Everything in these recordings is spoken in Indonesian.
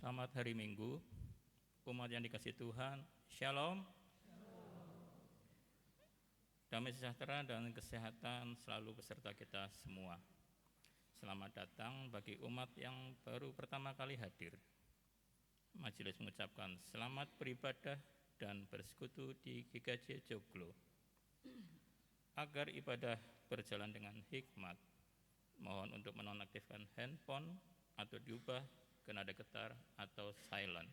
Selamat hari Minggu, umat yang dikasihi Tuhan. Shalom. Damai sejahtera dan kesehatan selalu beserta kita semua. Selamat datang bagi umat yang baru pertama kali hadir. Majelis mengucapkan selamat beribadah dan bersekutu di GKJ Joglo. Agar ibadah berjalan dengan hikmat, mohon untuk menonaktifkan handphone atau diubah ke nada getar atau silent.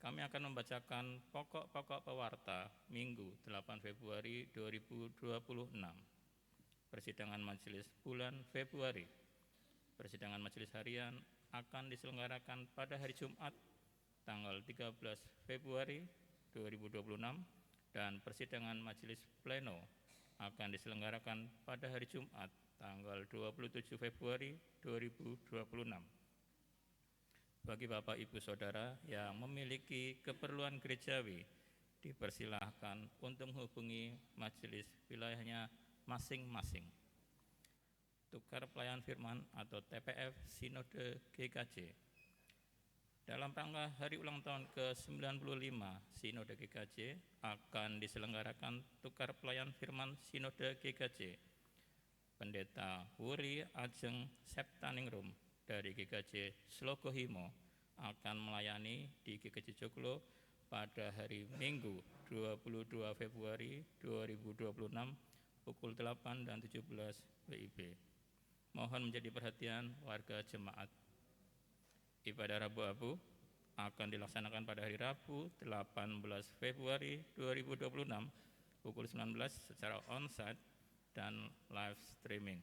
Kami akan membacakan pokok-pokok pewarta Minggu 8 Februari 2026. Persidangan majelis bulan Februari. Persidangan majelis harian akan diselenggarakan pada hari Jumat tanggal 13 Februari 2026 dan persidangan majelis pleno akan diselenggarakan pada hari Jumat tanggal 27 Februari 2026. Bagi Bapak Ibu Saudara yang memiliki keperluan gerejawi, dipersilahkan untuk menghubungi majelis wilayahnya masing-masing. Tukar Pelayanan Firman atau TPF Sinode GKJ. Dalam rangka hari ulang tahun ke-95 Sinode GKJ akan diselenggarakan Tukar Pelayanan Firman Sinode GKJ. Pendeta Wuri Ajeng Septaningrum dari GKJ Slogohimo akan melayani di GKJ Joglo pada hari Minggu 22 Februari 2026 pukul 8 dan 17 WIB. Mohon menjadi perhatian warga jemaat. Ibadah Rabu Abu akan dilaksanakan pada hari Rabu 18 Februari 2026 pukul 19 secara onsite dan live streaming.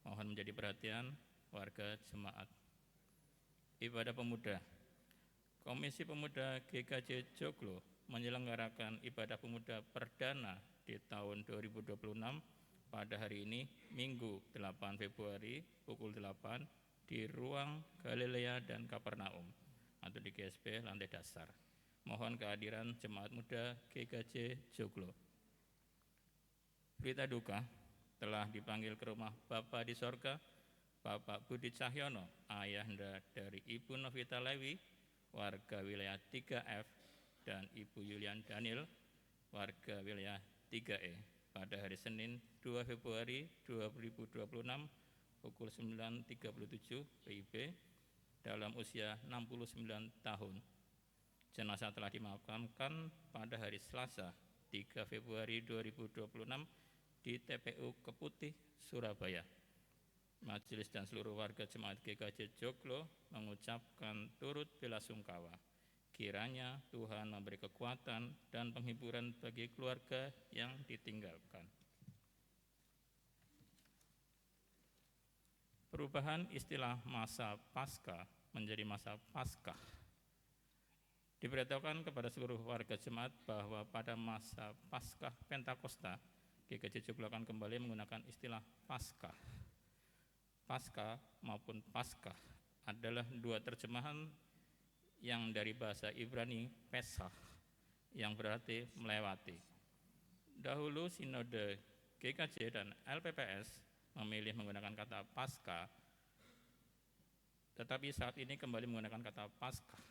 Mohon menjadi perhatian warga jemaat. Ibadah pemuda. Komisi Pemuda GKJ Joglo menyelenggarakan ibadah pemuda perdana di tahun 2026 pada hari ini Minggu 8 Februari pukul 8 di ruang Galilea dan Kapernaum atau di GSP lantai dasar. Mohon kehadiran jemaat muda GKJ Joglo. Berita duka, telah dipanggil ke rumah Bapa di sorga Bapak Budi Cahyono, ayahanda dari Ibu Novita Lewi, warga wilayah 3F, dan Ibu Yulian Daniel, warga wilayah 3E, pada hari Senin 2 Februari 2026 pukul 9.37 WIB dalam usia 69 tahun. Jenazah telah dimakamkan pada hari Selasa 3 Februari 2026 di TPU Keputih, Surabaya. Majelis dan seluruh warga jemaat GKJ Joglo mengucapkan turut belasungkawa. Kiranya Tuhan memberi kekuatan dan penghiburan bagi keluarga yang ditinggalkan. Perubahan istilah masa Paskah menjadi masa Paskah. Diberitahukan kepada seluruh warga jemaat bahwa pada masa Paskah Pentakosta, GKJ Joglo akan kembali menggunakan istilah Paskah. Paskah maupun Paskah adalah dua terjemahan yang dari bahasa Ibrani Pesach yang berarti melewati. Dahulu Sinode GKJ dan LPPS memilih menggunakan kata Paskah, tetapi saat ini kembali menggunakan kata Paskah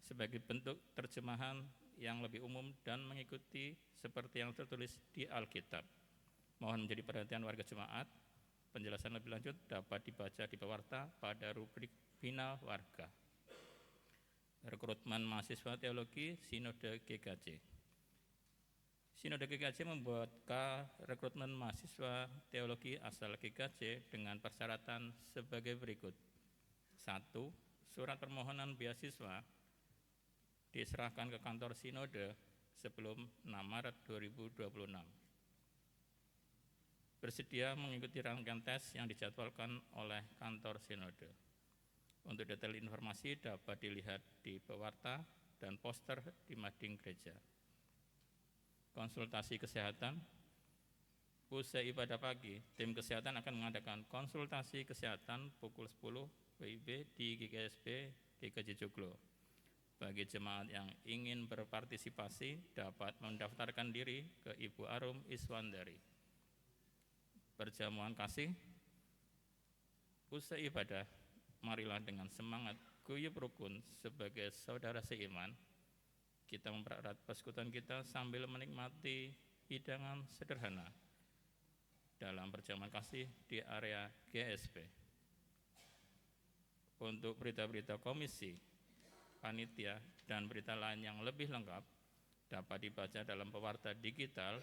sebagai bentuk terjemahan yang lebih umum dan mengikuti seperti yang tertulis di Alkitab. Mohon menjadi perhatian warga jemaat. Penjelasan lebih lanjut dapat dibaca di pewarta pada rubrik Bina Warga. Rekrutmen mahasiswa teologi Sinode GKJ. Sinode GKJ membuat rekrutmen mahasiswa teologi asal GKJ dengan persyaratan sebagai berikut. 1. Surat permohonan beasiswa diserahkan ke kantor Sinode sebelum 6 Maret 2026. Bersedia mengikuti rangkaian tes yang dijadwalkan oleh kantor Sinode. Untuk detail informasi dapat dilihat di pewarta dan poster di mading gereja. Konsultasi kesehatan. Usai ibadah pagi, tim kesehatan akan mengadakan konsultasi kesehatan pukul 10 WIB di GKSP GKJ Joglo. Bagi jemaat yang ingin berpartisipasi dapat mendaftarkan diri ke Ibu Arum Iswandari. Perjamuan kasih. Usai ibadah, marilah dengan semangat guyub rukun sebagai saudara seiman, kita mempererat persekutuan kita sambil menikmati hidangan sederhana dalam perjamuan kasih di area GSP. Untuk berita-berita komisi, panitia, dan berita lain yang lebih lengkap dapat dibaca dalam pewarta digital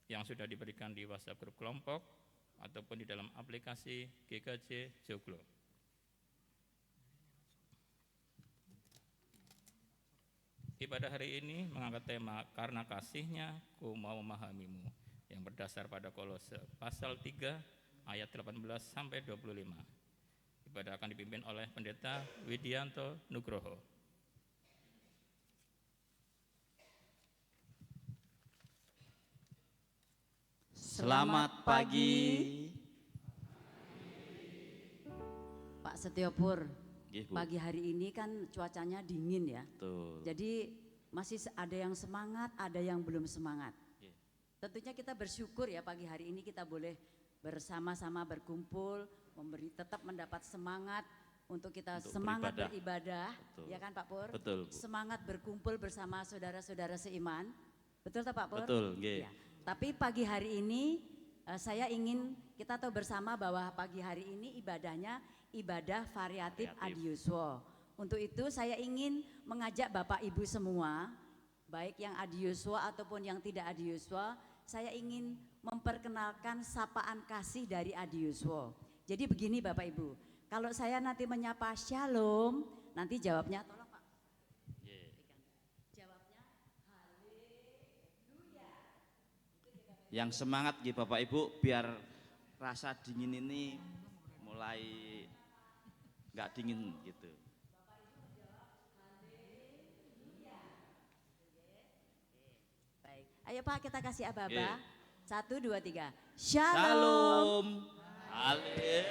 yang sudah diberikan di WhatsApp grup kelompok ataupun di dalam aplikasi GKJ Joglo. Ibadah hari ini mengangkat tema karena kasihnya ku mau memahamimu yang berdasar pada Kolose pasal 3 ayat 18 sampai 25. Ibadah akan dipimpin oleh Pendeta Widianto Nugroho. Selamat pagi, Pak Setiopur. Pagi hari ini kan cuacanya dingin ya. Betul. Jadi masih ada yang semangat, ada yang belum semangat. Tentunya kita bersyukur ya pagi hari ini kita boleh bersama-sama berkumpul, tetap mendapat semangat untuk kita semangat beribadah, ya kan Pak Pur? Betul, Bu. Semangat berkumpul bersama saudara-saudara seiman. Betul tak Pak Pur? Betul, nggih. Ya. Tapi pagi hari ini saya ingin kita tahu bersama bahwa pagi hari ini ibadahnya ibadah variatif adiuswo. Untuk itu saya ingin mengajak Bapak Ibu semua, baik yang adiuswo ataupun yang tidak adiuswo, saya ingin memperkenalkan sapaan kasih dari adiuswo. Jadi begini Bapak Ibu, kalau saya nanti menyapa shalom, nanti jawabnya tolong Pak. Jawabnya haleluya. Yang semangat gitu Bapak Ibu, biar rasa dingin ini mulai nggak dingin gitu. Baik, ayo Pak kita kasih aba-aba. Yeah. 1, 2, 3. Shalom. Shalom. Haleluya.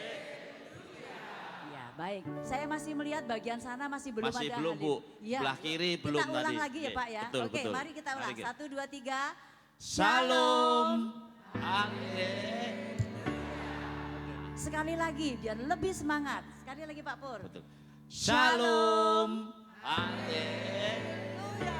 Ya, baik. Saya masih melihat bagian sana masih belum Masih ada. belum, Bu. Ya. Sebelah kiri belum Kita ulang tadi. lagi ya, Oke, Pak ya. betul, Oke, betul. mari kita ulang. Mari kita. 1, 2, 3. Shalom. Haleluya. Sekali lagi biar lebih semangat. Sekali lagi Pak Pur. Betul. Shalom. Haleluya.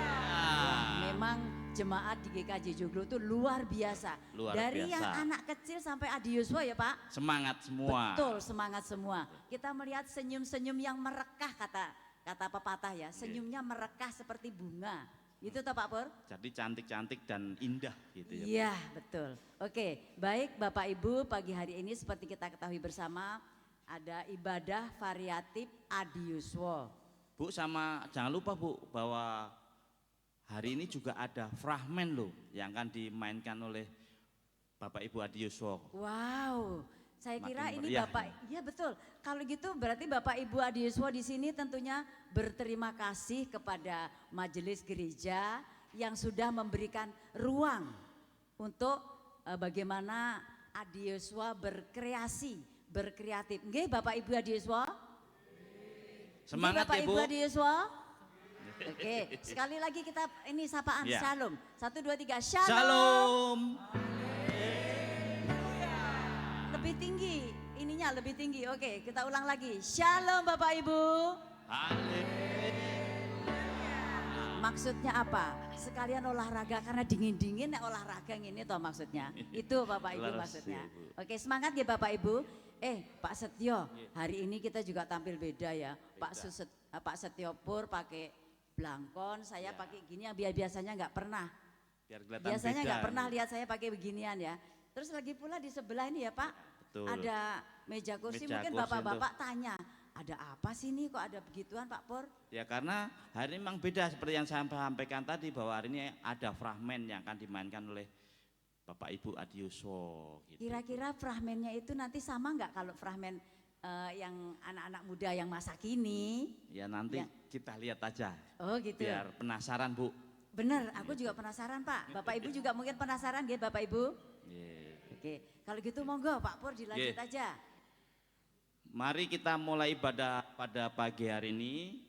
Memang jemaat di GKJ Joglo itu luar biasa. Luar Dari biasa. yang anak kecil sampai adiuswa ya Pak. Semangat semua. Betul, semangat semua. Kita melihat senyum-senyum yang merekah kata pepatah ya. Senyumnya merekah seperti bunga. Itu toh Pak Pur? Jadi cantik-cantik dan indah gitu ya. Iya, betul. Oke, baik Bapak Ibu, pagi hari ini seperti kita ketahui bersama ada ibadah variatif adiuswo. Bu, sama jangan lupa Bu bahwa hari ini juga ada fragmen loh yang akan dimainkan oleh Bapak Ibu Adiuswo. Wow, saya Makin kira ini meriah Bapak, iya betul. Kalau gitu berarti Bapak Ibu Adiuswo di sini tentunya berterima kasih kepada majelis gereja yang sudah memberikan ruang untuk bagaimana Adiuswo berkreasi, berkreatif. Nggih Bapak Ibu Adiuswo? Semangat Bapak ya Ibu Bu. Adiuswo? Oke, sekali lagi kita ini sapaan Ya. shalom. 1, 2, 3, shalom. Shalom. Lebih tinggi, ininya lebih tinggi. Oke, kita ulang lagi. Shalom Bapak Ibu. Maksudnya apa? Sekalian olahraga karena dingin-dingin ya olahraga ini toh maksudnya. Itu Bapak Ibu Terima kasih, maksudnya. Bu. Oke, semangat ya Bapak Ibu. Pak Setio, hari ini kita juga tampil beda ya. Pak Setio Pur pakai blangkon, saya pakai gini yang biasanya nggak pernah. Biar kelihatan Biasanya beda. nggak pernah lihat saya pakai beginian ya. Terus lagi pula di sebelah ini ya Pak, Betul. ada meja kursi. Meja Mungkin kursi bapak-bapak tanya, ada apa sih nih kok ada begituan Pak Pur? Ya karena hari ini memang beda seperti yang saya sampaikan tadi bahwa hari ini ada fragmen yang akan dimainkan oleh Bapak Ibu Adiuswo. Gitu. Kira-kira fragmennya itu nanti sama nggak kalau fragmen yang anak-anak muda yang masa kini? Ya nanti Ya. kita lihat aja. Oh gitu. Biar penasaran Bu. Bener, aku juga penasaran Pak. Bapak Ibu juga mungkin penasaran gitu Bapak Ibu? Yeah. Oke, kalau gitu monggo Pak Pur dilanjut Yeah. aja. Mari kita mulai ibadah pada pagi hari ini.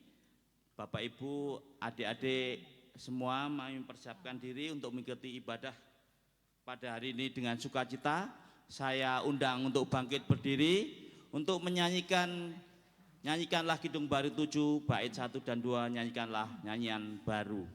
Bapak Ibu, adik-adik semua mempersiapkan diri untuk mengikuti ibadah pada hari ini dengan sukacita. Saya undang untuk bangkit berdiri untuk menyanyikan Nyanyikanlah Kidung Baru 7, bait 1 dan 2, nyanyikanlah nyanyian baru.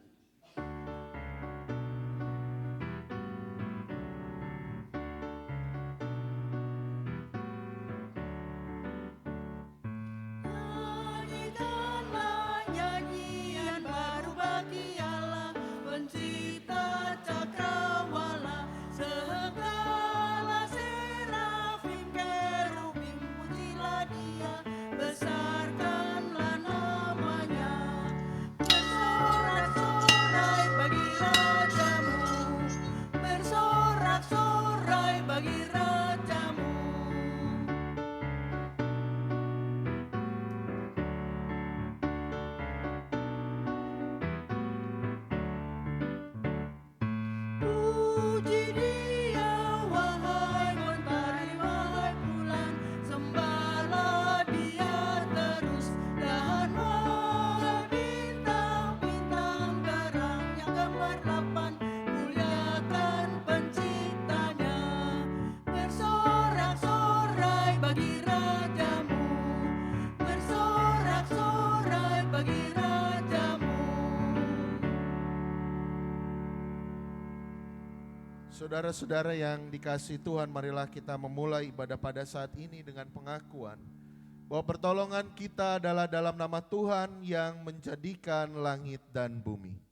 Saudara-saudara yang dikasihi Tuhan, marilah kita memulai ibadah pada saat ini dengan pengakuan bahwa pertolongan kita adalah dalam nama Tuhan yang menjadikan langit dan bumi.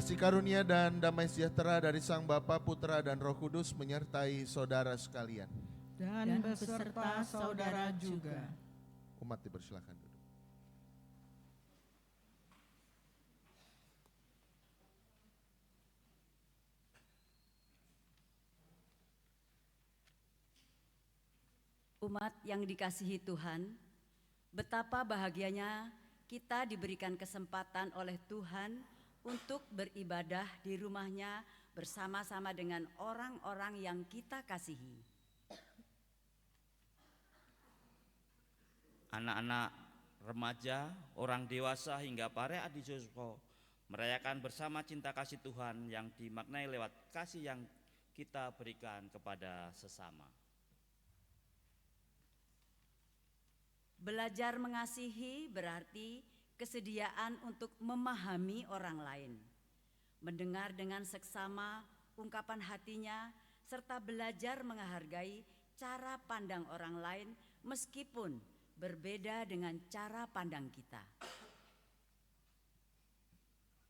Kasih karunia dan damai sejahtera dari Sang Bapa, Putra, dan Roh Kudus menyertai saudara sekalian. Dan beserta saudara juga. Umat dipersilakan duduk. Umat yang dikasihi Tuhan, betapa bahagianya kita diberikan kesempatan oleh Tuhan untuk beribadah di rumahnya bersama-sama dengan orang-orang yang kita kasihi. Anak-anak, remaja, orang dewasa hingga para adisiswa merayakan bersama cinta kasih Tuhan yang dimaknai lewat kasih yang kita berikan kepada sesama. Belajar mengasihi berarti kesediaan untuk memahami orang lain, mendengar dengan seksama ungkapan hatinya, serta belajar menghargai cara pandang orang lain meskipun berbeda dengan cara pandang kita.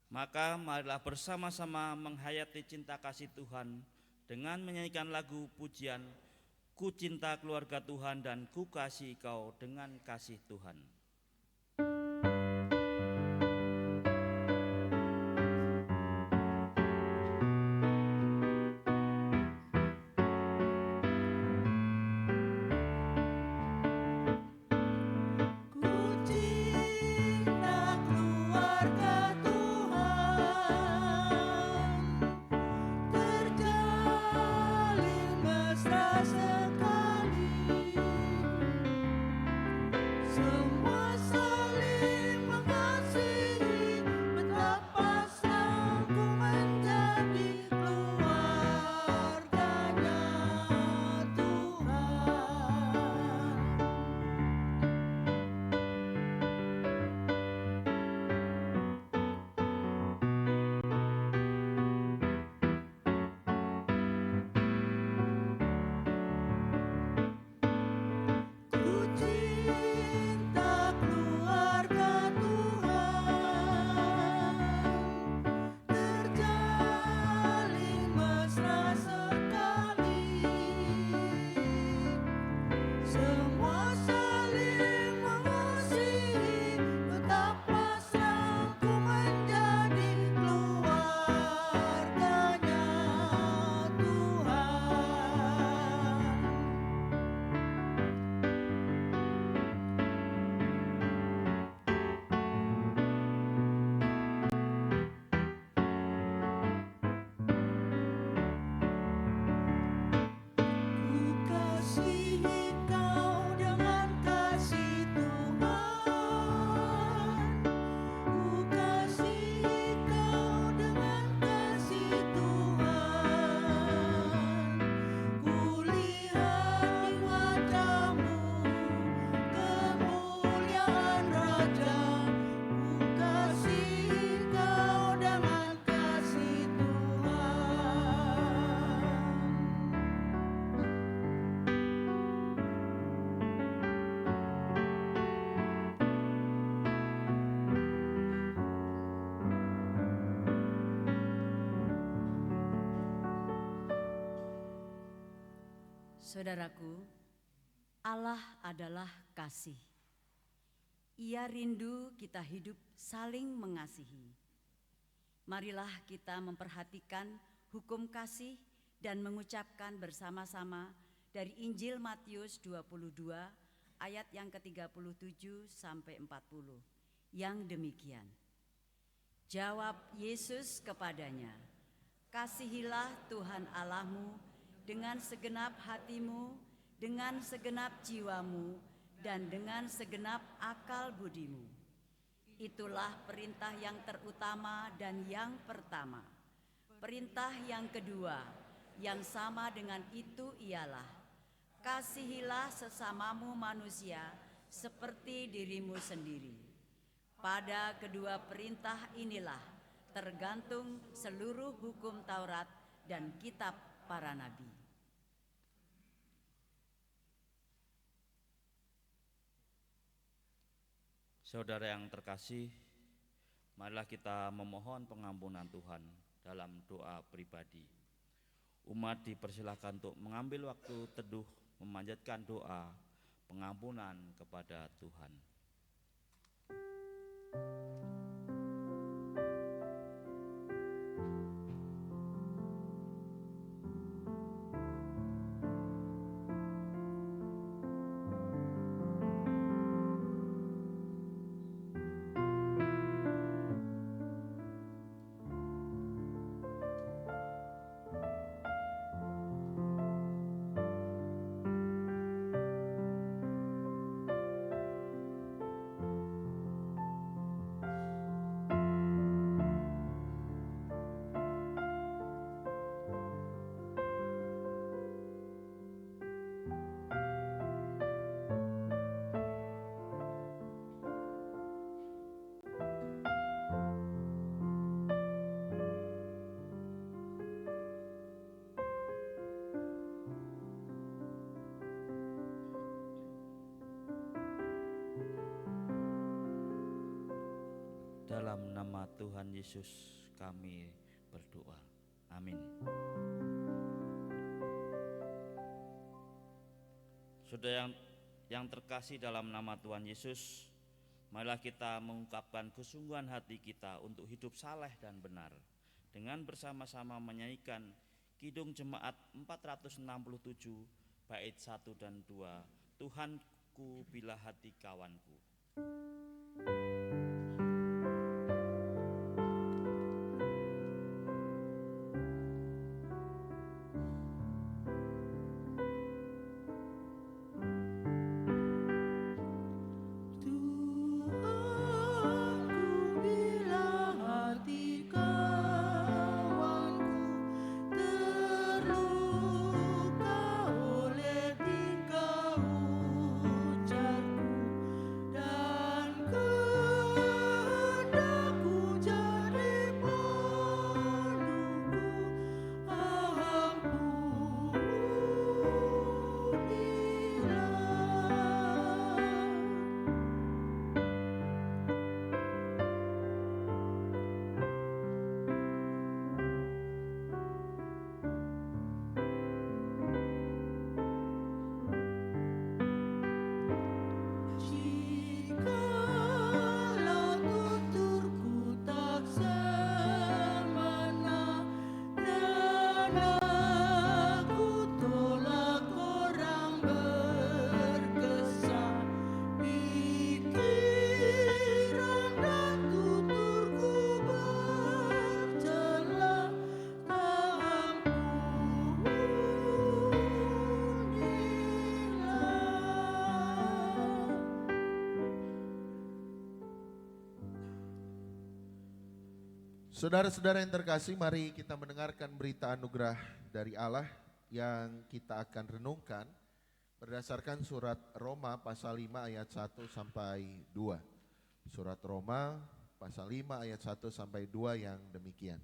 Maka marilah bersama-sama menghayati cinta kasih Tuhan dengan menyanyikan lagu pujian Ku cinta keluarga Tuhan dan ku kasih kau dengan kasih Tuhan. Semua Saudaraku, Allah adalah kasih. Ia rindu kita hidup saling mengasihi. Marilah kita memperhatikan hukum kasih dan mengucapkan bersama-sama dari Injil Matius 22 ayat yang ke-37 sampai 40 yang demikian. Jawab Yesus kepadanya, "Kasihilah Tuhan Allahmu dengan segenap hatimu, dengan segenap jiwamu, dan dengan segenap akal budimu. Itulah perintah yang terutama dan yang pertama. Perintah yang kedua, yang sama dengan itu ialah, kasihilah sesamamu manusia seperti dirimu sendiri. Pada kedua perintah inilah tergantung seluruh hukum Taurat dan kitab para nabi." Saudara yang terkasih, marilah kita memohon pengampunan Tuhan dalam doa pribadi. Umat dipersilahkan untuk mengambil waktu teduh memanjatkan doa pengampunan kepada Tuhan. Dalam nama Tuhan Yesus kami berdoa. Amin. Saudara yang terkasih dalam nama Tuhan Yesus, marilah kita mengungkapkan kesungguhan hati kita untuk hidup saleh dan benar dengan bersama-sama menyanyikan Kidung Jemaat 467 bait 1 dan 2, Tuhanku bila hati kawanku. Saudara-saudara yang terkasih, mari kita mendengarkan berita anugerah dari Allah yang kita akan renungkan berdasarkan surat Roma pasal 5 ayat 1 sampai 2. Surat Roma pasal 5 ayat 1 sampai 2 yang demikian.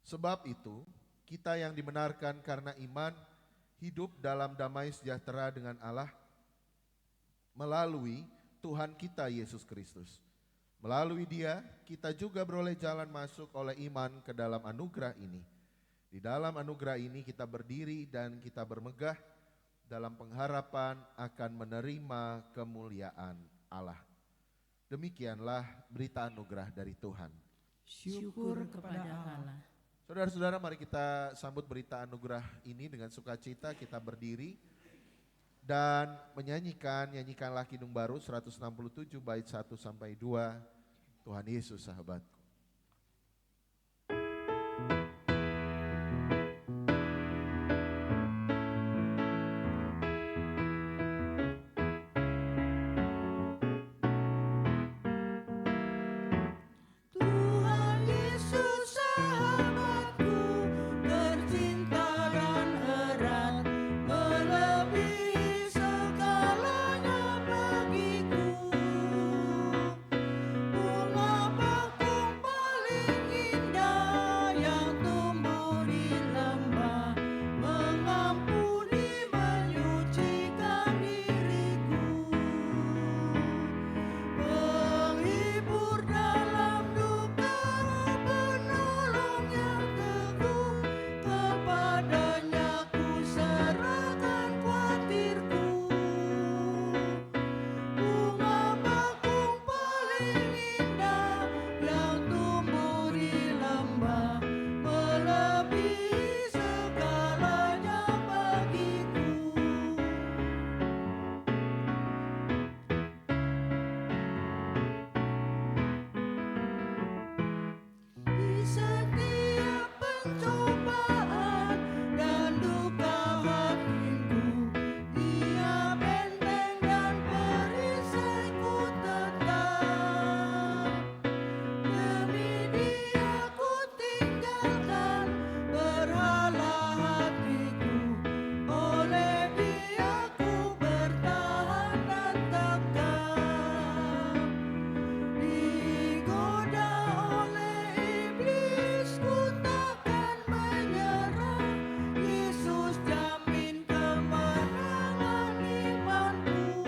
Sebab itu, kita yang dibenarkan karena iman hidup dalam damai sejahtera dengan Allah melalui Tuhan kita Yesus Kristus. Melalui Dia, kita juga beroleh jalan masuk oleh iman ke dalam anugerah ini, Di dalam anugerah ini kita berdiri dan kita bermegah dalam pengharapan akan menerima kemuliaan Allah. Demikianlah berita anugerah dari Tuhan. Syukur kepada Allah. Saudara-saudara, mari kita sambut berita anugerah ini dengan sukacita. Kita berdiri dan nyanyikanlah Kidung Baru 167 bait 1 sampai 2. Tuhan Yesus sahabatku. Tuhan Yesus sahabatku, tercinta dan erat, melebihi segalanya bagiku. Bunga bakung paling indah yang tumbuh di lembah, mengampuni menyucikan diriku. Penghibur dalam duka, penolong yang teguh, kepadanya ku serahkan khawatirku. Bunga bakung paling indah yang tumbuh di lembah, melebihi segalanya bagiku. Di setiap pencobaan dan duka batinku, Dia benteng dan perisaiku tetap. Demi Dia ku tinggalkan berhala hatiku, oleh Dia ku bertahan dan tegak. Digoda oleh iblis, ku takkan menyerah. Yesus jamin kemenangan imanku.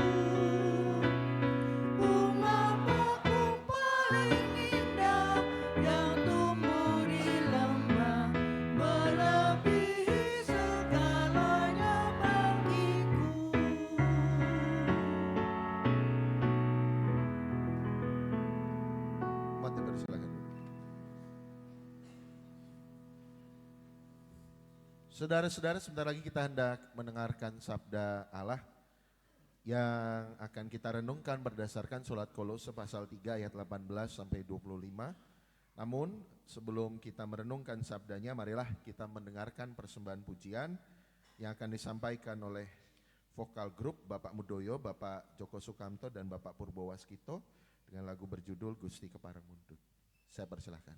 Bunga bakung paling indah yang tumbuh di lembah, melebihi segalanya bagiku. Umat dipersilakan. Saudara-saudara, sebentar lagi kita hendak mendengarkan sabda Allah yang akan kita renungkan berdasarkan surat Kolose pasal 3 ayat 18 sampai 25. Namun sebelum kita merenungkan sabdanya, marilah kita mendengarkan persembahan pujian yang akan disampaikan oleh vokal grup Bapak Mudoyo, Bapak Joko Sukamto, dan Bapak Purbo Waskito dengan lagu berjudul Gusti Kepareng Mundut. Saya persilahkan.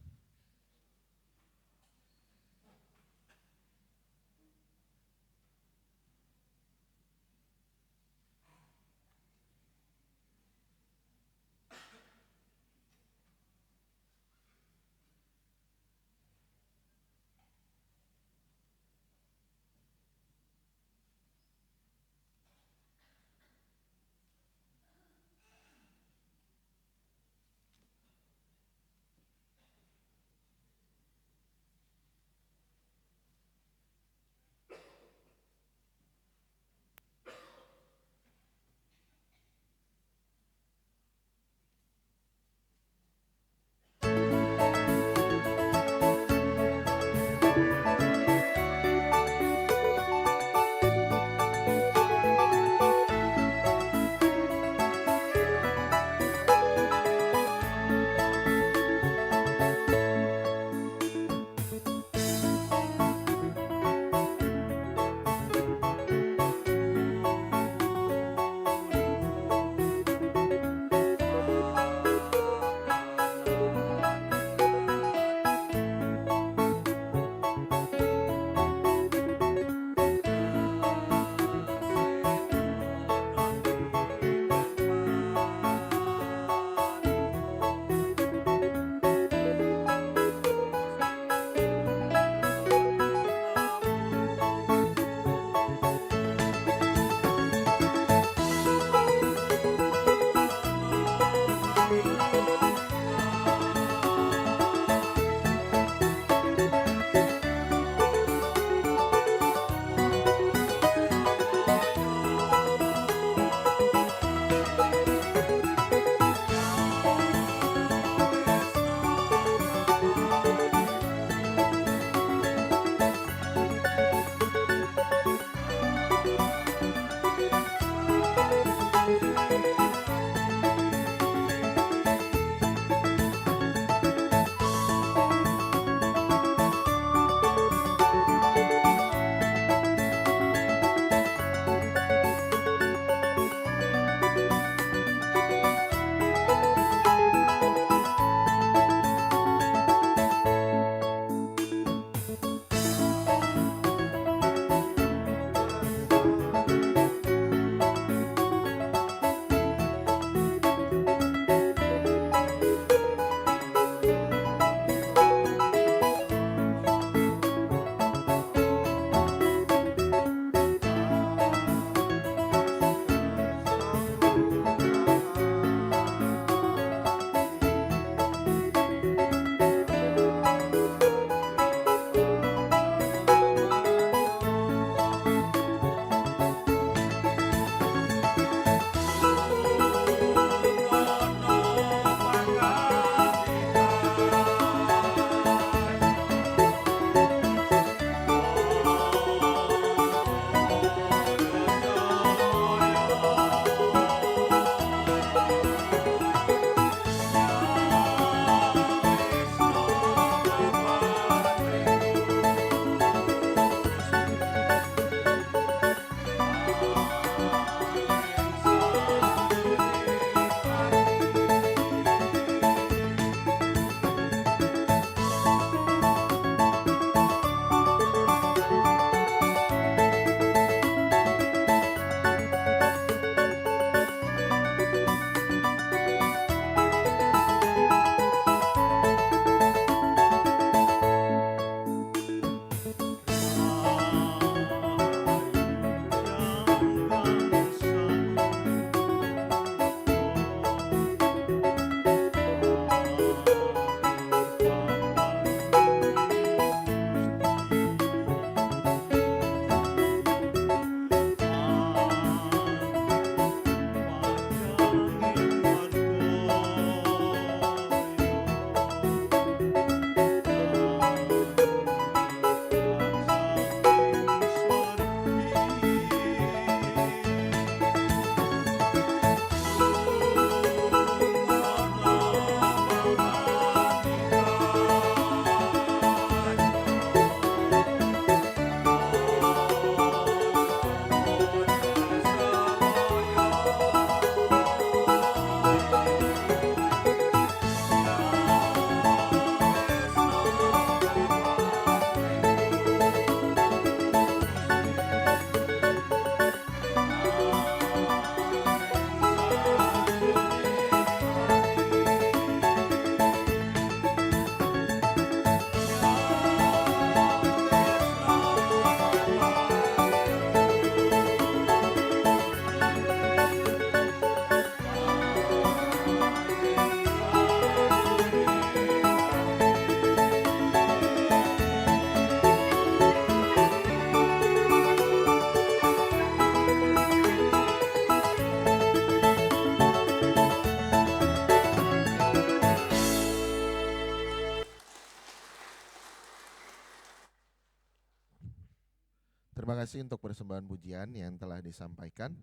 Terima kasih untuk persembahan pujian yang telah disampaikan.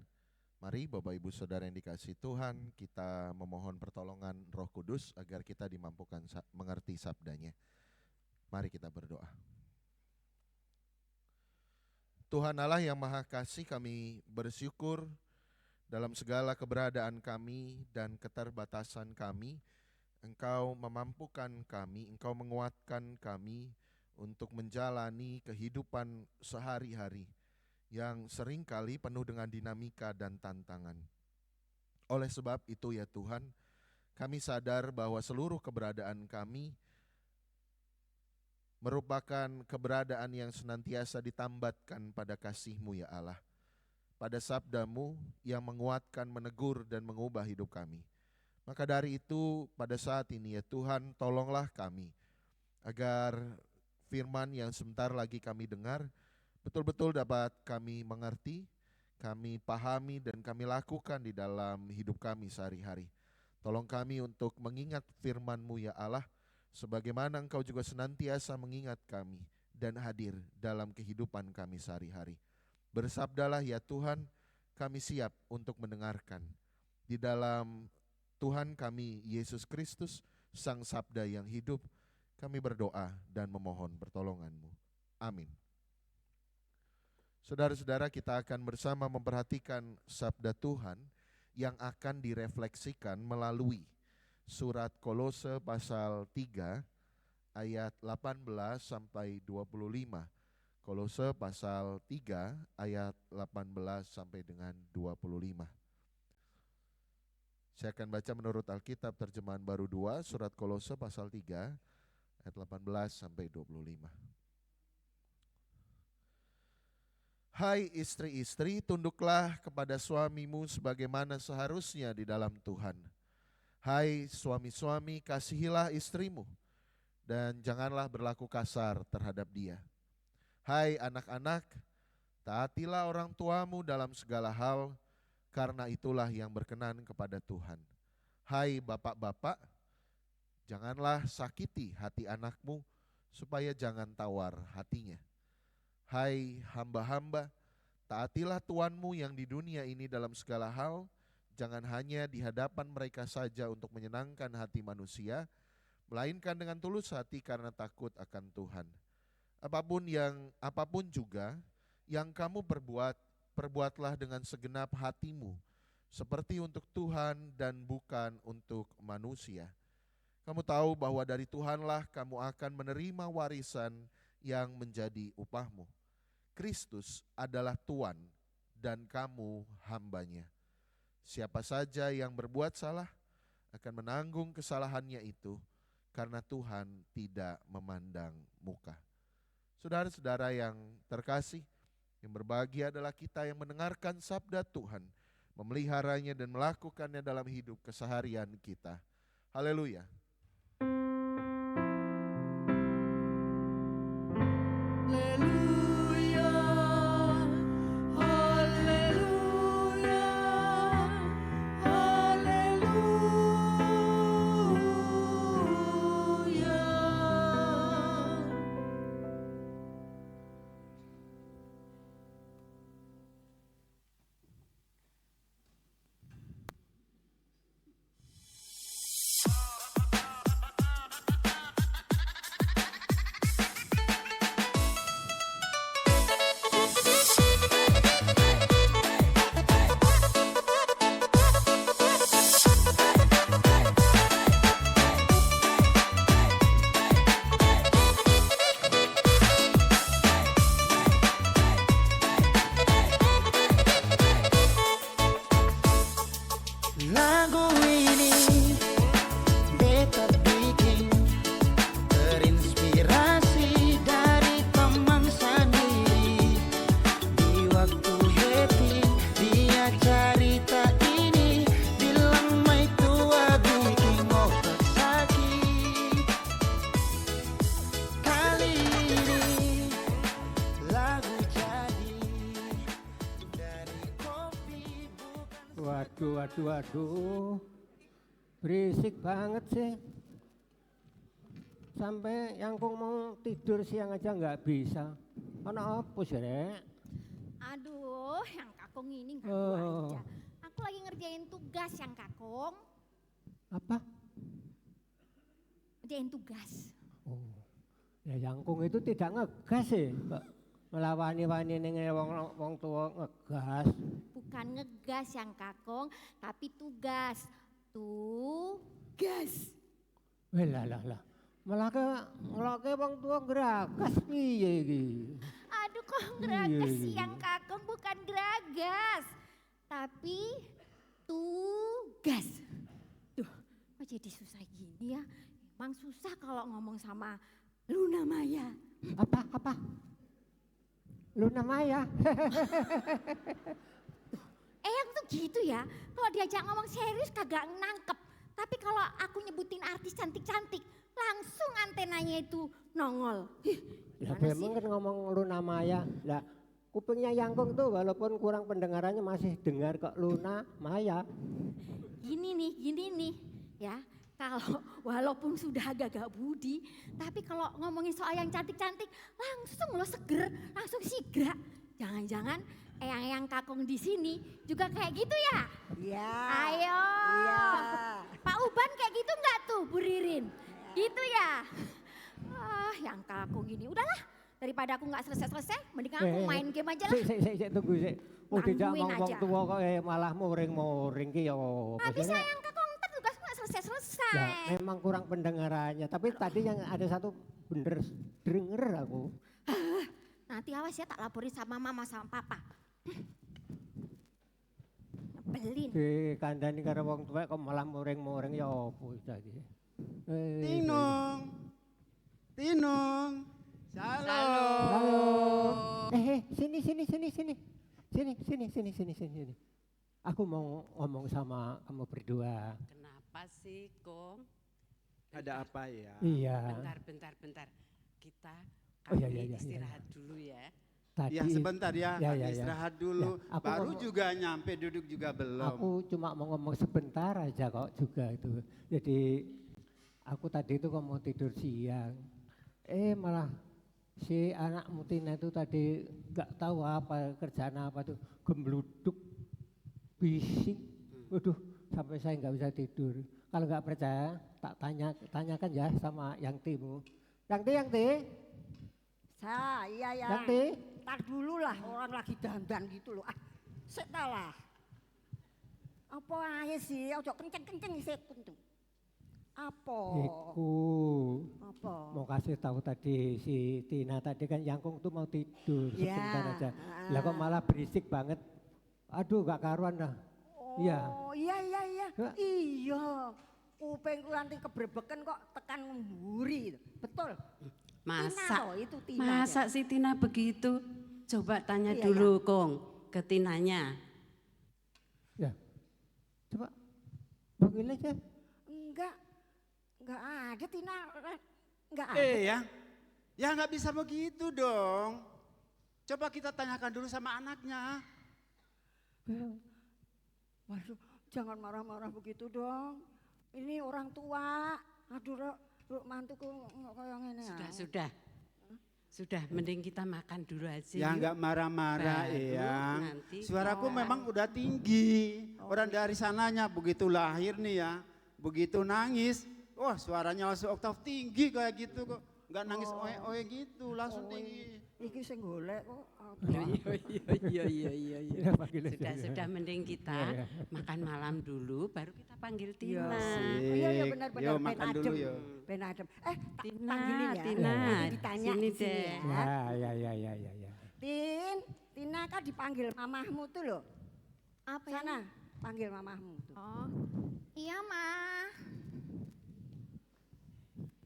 Mari Bapak Ibu Saudara yang dikasihi Tuhan, kita memohon pertolongan Roh Kudus agar kita dimampukan mengerti sabdanya. Mari kita berdoa. Tuhan Allah yang Maha Kasih, kami bersyukur dalam segala keberadaan kami dan keterbatasan kami. Engkau memampukan kami, Engkau menguatkan kami untuk menjalani kehidupan sehari-hari yang seringkali penuh dengan dinamika dan tantangan. Oleh sebab itu ya Tuhan, kami sadar bahwa seluruh keberadaan kami merupakan keberadaan yang senantiasa ditambatkan pada kasih-Mu ya Allah, pada sabda-Mu yang menguatkan, menegur, dan mengubah hidup kami. Maka dari itu pada saat ini ya Tuhan, tolonglah kami agar firman yang sebentar lagi kami dengar betul-betul dapat kami mengerti, kami pahami, dan kami lakukan di dalam hidup kami sehari-hari. Tolong kami untuk mengingat firman-Mu ya Allah, sebagaimana Engkau juga senantiasa mengingat kami dan hadir dalam kehidupan kami sehari-hari. Bersabdalah ya Tuhan, kami siap untuk mendengarkan. Di dalam Tuhan kami Yesus Kristus, Sang Sabda yang hidup, kami berdoa dan memohon pertolongan-Mu. Amin. Saudara-saudara, kita akan bersama memperhatikan sabda Tuhan yang akan direfleksikan melalui surat Kolose pasal 3 ayat 18 sampai 25. Kolose pasal 3 ayat 18 sampai dengan 25. Saya akan baca menurut Alkitab terjemahan baru 2, surat Kolose pasal 3 ayat 18 sampai 25. Hai istri-istri, tunduklah kepada suamimu sebagaimana seharusnya di dalam Tuhan. Hai suami-suami, kasihilah istrimu, dan janganlah berlaku kasar terhadap dia. Hai anak-anak, taatilah orang tuamu dalam segala hal, karena itulah yang berkenan kepada Tuhan. Hai bapak-bapak, janganlah sakiti hati anakmu, supaya jangan tawar hatinya. Hai hamba-hamba, taatilah tuanmu yang di dunia ini dalam segala hal, jangan hanya di hadapan mereka saja untuk menyenangkan hati manusia, melainkan dengan tulus hati karena takut akan Tuhan. Apapun juga yang kamu perbuatlah dengan segenap hatimu, seperti untuk Tuhan dan bukan untuk manusia. Kamu tahu bahwa dari Tuhanlah kamu akan menerima warisan yang menjadi upahmu. Kristus adalah Tuan dan kamu hambanya. Siapa saja yang berbuat salah akan menanggung kesalahannya itu, karena Tuhan tidak memandang muka. Saudara-saudara yang terkasih, yang berbahagia adalah kita yang mendengarkan sabda Tuhan, memeliharanya dan melakukannya dalam hidup keseharian kita. Haleluya. Haleluya, haleluya, haleluya. Lagu ini beta bikin terinspirasi dari teman sendiri. Di waktu happy dia cerita ini, bilang mai tua bikin otak sakit. Kali ini lagu jadi dari kopi bukan. Waduh, berisik banget sih. Sampai yang kok mau tidur siang aja nggak bisa. Ana apa sih, Rek? Aduh, yang kakung ini ganggu Oh. aja. Aku lagi ngerjain tugas yang kakung. Apa? Ngerjain tugas. Oh. Ya Yangkung itu tidak ngegas sih. Melawani-wani ning wong tua ngegas. Bukan ngegas yang kakung, tapi tugas. Tugas. Weh lah. Melake wong tua geragas piye iki? Aduh kok geragas sih Iya. yang kakung, bukan geragas. Tapi tugas. Duh, kok jadi susah gini ya? Emang susah kalau ngomong sama Luna Maya. Apa? Luna Maya. Eyang tuh gitu ya, kalau diajak ngomong serius kagak nangkep. Tapi kalau aku nyebutin artis cantik-cantik, langsung antenanya itu nongol. Lah Gimana memang sih? kan ngomong Luna Maya. Lah kupingnya Yangkung tuh walaupun kurang pendengarannya masih dengar kok Luna Maya. Gini nih, ya. Kalau walaupun sudah agak-agak budi, tapi kalau ngomongin soal yang cantik-cantik, langsung lo seger, langsung sigrak. Jangan-jangan eyang-eyang kakung di sini juga kayak gitu ya? Iya. Ayo. Iya. Pak Uban kayak gitu nggak tuh, Bu Ririn? Gitu ya? Ah, yang kakung ini. Udahlah, daripada aku nggak selesai-selesai, mending aku main game aja lah. Sik tunggu sik. Oh tidak Gangguin ngomong aja. tua kok malah muring-muring ki ya. Nah, bisa yang kakung ntar tugas nggak selesai-selesai. Ya memang kurang pendengarannya. Tapi tadi yang ada satu bener denger aku. Nanti awas ya tak laporin sama mama sama papa. Nyebelin. Di kandani karo wong tuwek kok malah muring-muring ya opo tadi. Tinung. Halo. Halo. Sini. Sini. Aku mau ngomong sama kamu berdua. Kenapa sih, Kong? Ada apa ya? Iya. Bentar. Kita Oh, iya, kami iya. istirahat dulu ya. Tadi Ya sebentar ya, Ya, kami ya. istirahat dulu. Ya, aku Baru ngomong- juga nyampe, duduk juga belum. aku cuma mau ngomong sebentar aja kok juga itu. Jadi aku tadi itu kok mau tidur siang. Malah si anak Mutina itu tadi nggak tahu apa kerjaan apa tuh gembluduk bising. Waduh, sampai saya nggak bisa tidur. Kalau nggak percaya, tak tanyakan ya sama Yangtimu. Yangti. Iya ya. Yangti. Tar dulu lah, orang lagi dandan gitu loh. Sik ta lah. Apa aja sih, ojo kenceng-kenceng sik kuntu. Apa? Iku Apa? mau kasih tahu tadi si Tina tadi kan Yangkung tuh mau tidur Ya, sebentar aja. ah. Lah kok malah berisik banget. Aduh gak karuan dah. Iya. Oh iya. Hah? Iya. Kupingku nanti kebrebeken kok tekan ngemburi. Betul. Tina Masa, toh, itu Tina. masa si Tina begitu? Coba tanya Iya, dulu Kong ke Tinanya. Ya. Coba panggil aja. Enggak ada Tina. Enggak ada. Ya nggak bisa begitu dong. Coba kita tanyakan dulu sama anaknya. Waduh, jangan marah-marah begitu dong. Ini orang tua. Aduh, Rok mantuku kayak ngene ya. Sudah, mending kita makan dulu aja. Ya yuk. nggak marah-marah Baru Eyang. nanti Suaraku kita- memang udah tinggi. Orang dari sananya begitu lahir nih ya, begitu nangis, wah suaranya langsung oktav tinggi kayak gitu kok. Nggak nangis oe-oe gitu, langsung tinggi. Iki sing golek kok. Iya. Ya, panggil aja. Sudah mending kita Iya. makan malam dulu, baru kita panggil Iya Tina. sih. Iya benar-benar Yo, ben makan dulu, adem. yo. Ben adem. Tina, panggilin ya. Tina, Nanti ditanya sini di sini deh. ya. Ya. Tina kan dipanggil mamahmu tuh loh. Apa Sana, ini? panggil mamahmu tuh. Oh, iya Ma.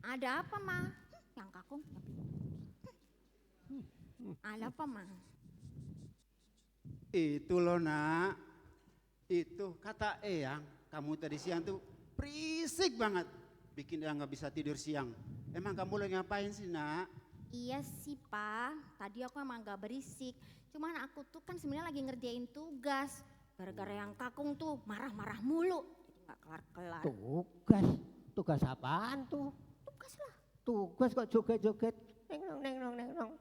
Ada apa Ma? Yang kakung. Ada apa Ma? Itu loh nak, itu kata Eyang, kamu tadi siang tuh berisik banget, bikin dia nggak bisa tidur siang. Emang kamu lagi ngapain sih nak? Iya sih Pak, tadi aku emang gak berisik. Cuman aku tuh kan sebenarnya lagi ngerjain tugas. Gara-gara yang kakung tuh marah-marah mulu. Jadi gak kelar-kelar. Tugas apaan tuh? Tugas lah. Tugas kok joget-joget. Neng nong.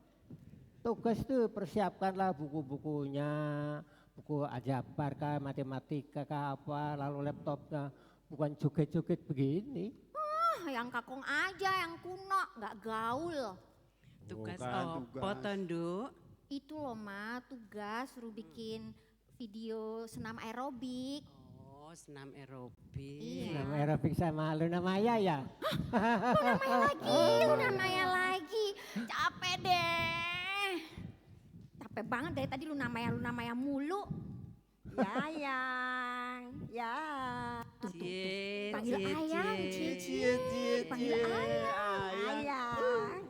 tugas tuh persiapkanlah buku-bukunya, buku aljabar kah, matematika kah apa, lalu laptopnya, bukan joget-joget begini. Yang kakung aja yang kuno, nggak gaul. Tugas Bukan, opo toh, Nduk? Itu loh Ma, tugas suruh bikin video senam aerobik. Oh, senam aerobik. Iya. Nama aerobik sama Luna Maya ya? Luna Maya lagi, capek deh. Capek banget dari tadi Luna Maya mulu. Ya yang, ya. Cie, Panggil cie, ayang, cie. Cici. Panggil ayang. Ayang.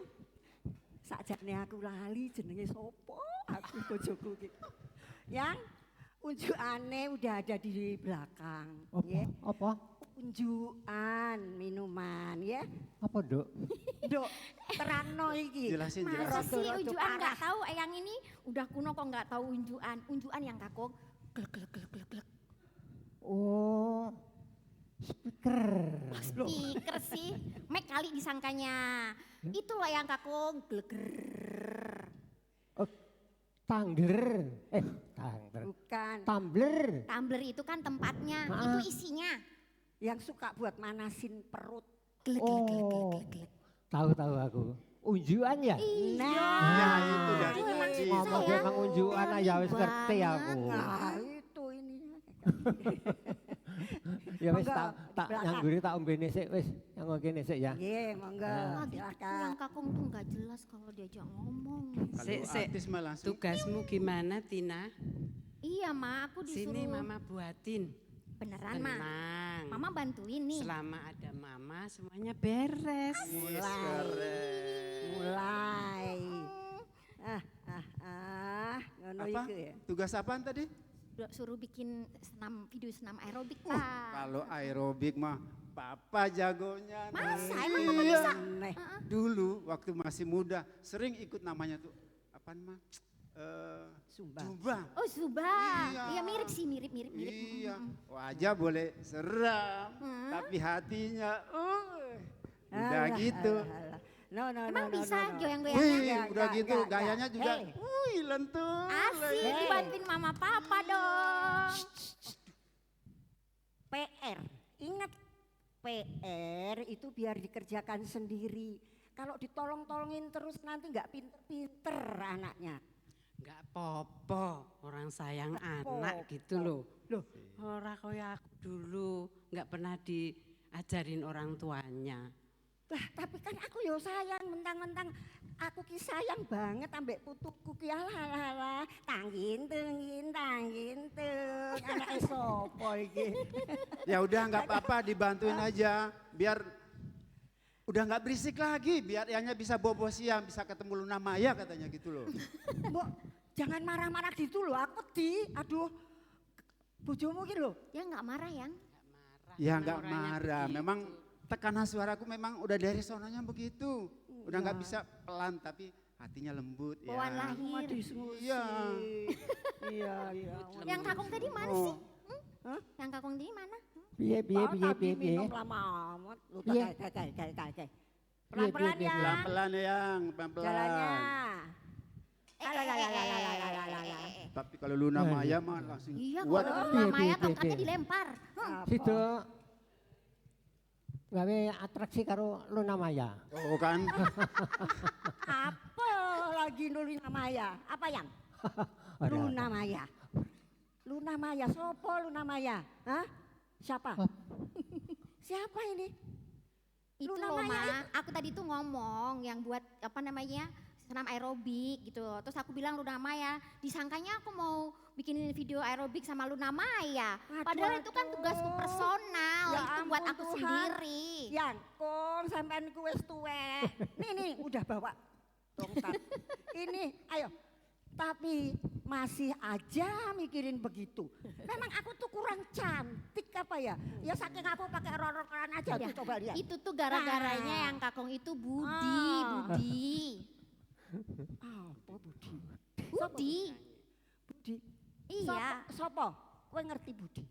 Sakjane aku lali jenenge sopo? Aku bojoku ki. Yang unjukane udah ada di belakang. Apa? Ya. Apa? Unjukan minuman ya. Apa Dok? Dok, terangno iki. Jelasin, Masa jelasin. sih Rada-rada unjuan nggak parah. tahu yang ini udah kuno kok nggak tahu unjuan. Unjuan yang kakung glek glek glek glek glek. Oh, speaker. Speaker sih, Mac kali disangkanya. Itu loh yang kakung gleger. Oh, tangler. Tangler. Bukan. Tumbler. Tumbler itu kan tempatnya, Ah. itu isinya. Yang suka buat manasin perut. Glek glek glek glek glek glek. Tahu aku. Unjuan ya? Nah, Ya itu dari itu emang tadi. susah Ngomong ya. emang unjuan aja wis ngerti aku. Nah, itu ini. Ya wis Monggo, tak belakang. nyangguri tak ombene sik wis, nyanggo kene sik ya. Nggih, monggo. Nah. Gitu, Silakan. yang kakung tuh nggak jelas kalau diajak ngomong. Sik, Kalau sik. artis mah langsung. Tugasmu gimana, Tina? Iya Ma, aku disuruh. Sini Mama buatin. Beneran Ma. Tenang. Mama bantuin nih. Selama ada Mama semuanya beres. Mulai. Ngono Apa? iku ya. Tugas apaan tadi? Suruh bikin video senam aerobik Wah, Pak. kalau aerobik mah Papa jagonya. Masa? Nih. Emang Papa Iya. bisa? Neh. Dulu waktu masih muda sering ikut namanya tuh apaan mah? Sumbang. Zumba. Oh Zuba, Iya. iya mirip sih, mirip. Iya, wajah boleh seram, tapi hatinya, udah Alah, gitu. alah, alah. No, no, Emang no, bisa no, no. goyang-goyangnya? Wih, Enggak, udah enggak, gitu, enggak, gayanya enggak. juga, Hey. lentur. Asik, Hey. dibantuin mama papa dong. PR, ingat PR itu biar dikerjakan sendiri. Kalau ditolong-tolongin terus nanti nggak pinter-pinter anaknya. Enggak popo, orang sayang Nggak anak popo. gitu loh. Loh, orang kayak aku dulu enggak pernah diajarin orang tuanya. Lah tapi kan aku yo sayang mentang-mentang aku ki sayang banget ambek putuku ki alah tanggin anak sopo iki. Ya udah nggak apa-apa, dibantuin aja, biar udah nggak berisik lagi, biar ianya bisa bobo siang, bisa ketemu Luna Maya katanya gitu loh. Mbok jangan marah-marah gitu loh, aku aduh bojomu ki lho. Ya nggak marah yang. Ya Memang nggak orangnya marah, begitu. memang tekanan suaraku memang udah dari sononya begitu. Udah nggak bisa pelan tapi hatinya lembut ya. Bawaan lahir. Iya. Iya, iya. Yang kakung tadi mana Oh. sih? Yang kakung tadi mana? Piye. Tapi minum lama amat. Lu Iya. kayak. Pelan-pelan Piye, ya. Pelan-pelan yang, Jalannya. pelan-pelan. Alah. Tapi kalau Luna Maya mah langsung Iya, kuat. kalau Piye, Luna Maya piye, tongkatnya piye. dilempar. Situ gawe atraksi karo Luna Maya. Oh kan? Apa lagi Luna Maya? Apa yang? Luna Maya. Luna Maya, sopo Luna Maya? Hah? Siapa? Siapa ini? Itu Luna loh Maya Ma, aku tadi tuh ngomong yang buat apa namanya senam aerobik gitu. Terus aku bilang Luna Maya, disangkanya aku mau bikin video aerobik sama Luna Maya. Aduh, Padahal itu kan tugasku aduh. personal, Ya itu buat ampun aku Tuhan. sendiri. Yang kong sampean ku wis tuwek. Nih udah bawa tongkat. Ini ayo. Tapi masih aja mikirin begitu. Memang aku tuh kurang cantik apa ya? Ya saking aku pakai rok-rokan aja Ya, tuh coba lihat. itu tuh gara-garanya Nah. yang kakung itu Budi. Apa Budi? Budi. Budi. Iya, Sopo? Kowe ngerti Budi?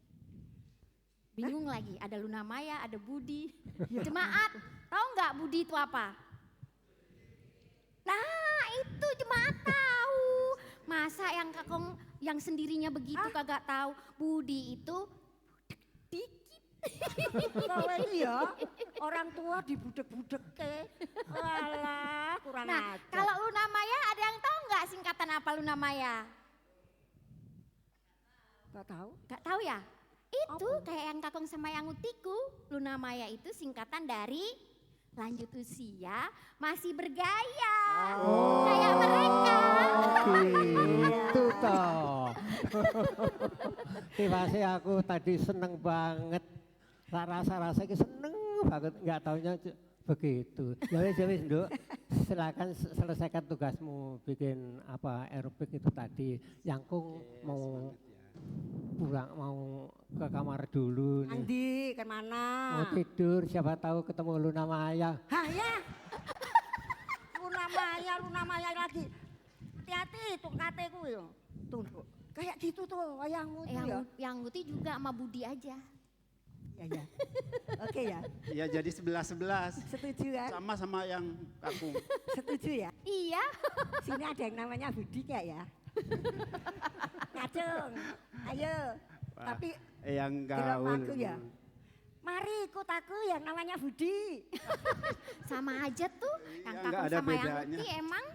bingung lagi. Ada Luna Maya, ada Budi. Jemaat, tahu nggak Budi itu apa? Nah, itu jemaatan. yang kakong yang sendirinya begitu kagak tahu. Budi itu dikit. Kowe iki ya orang tua dibudek-budek ke. Walah, kurang Nah, ajar. kalau Luna Maya ada yang tahu nggak singkatan apa Luna Maya? Gak tahu. Gak tahu ya? Itu kayak yang kakong sama yang utiku. Luna Maya itu singkatan dari lanjut usia masih bergaya. Kayak mereka. Gitu toh. Tiba-tiba aku tadi seneng banget. Rasa-rasa seneng banget, nggak taunya begitu. Jadi Nduk, silakan selesaikan tugasmu bikin apa aerobik itu tadi. Yang kung mau pulang, mau ke kamar dulu nih. Andi, kemana? Mau tidur, siapa tahu ketemu Luna Maya. Hah ya? Luna Maya lagi. Hati-hati tuh kateku yo. Tuh, kayak gitu tuh wayangmu tuh ya. Yang Uti juga sama Budi aja. Ya. Oke ya. Ya jadi 11-11. Setuju kan? Sama yang kakung. Setuju ya? Iya. Sini ada yang namanya Budi nggak ya? Ngacung, ayo. Wah, Tapi yang gerak gaul. aku ya. Mari ikut aku yang namanya Budi. Sama aja tuh. Yang nggak kakong ada sama yang bedanya. Uti emang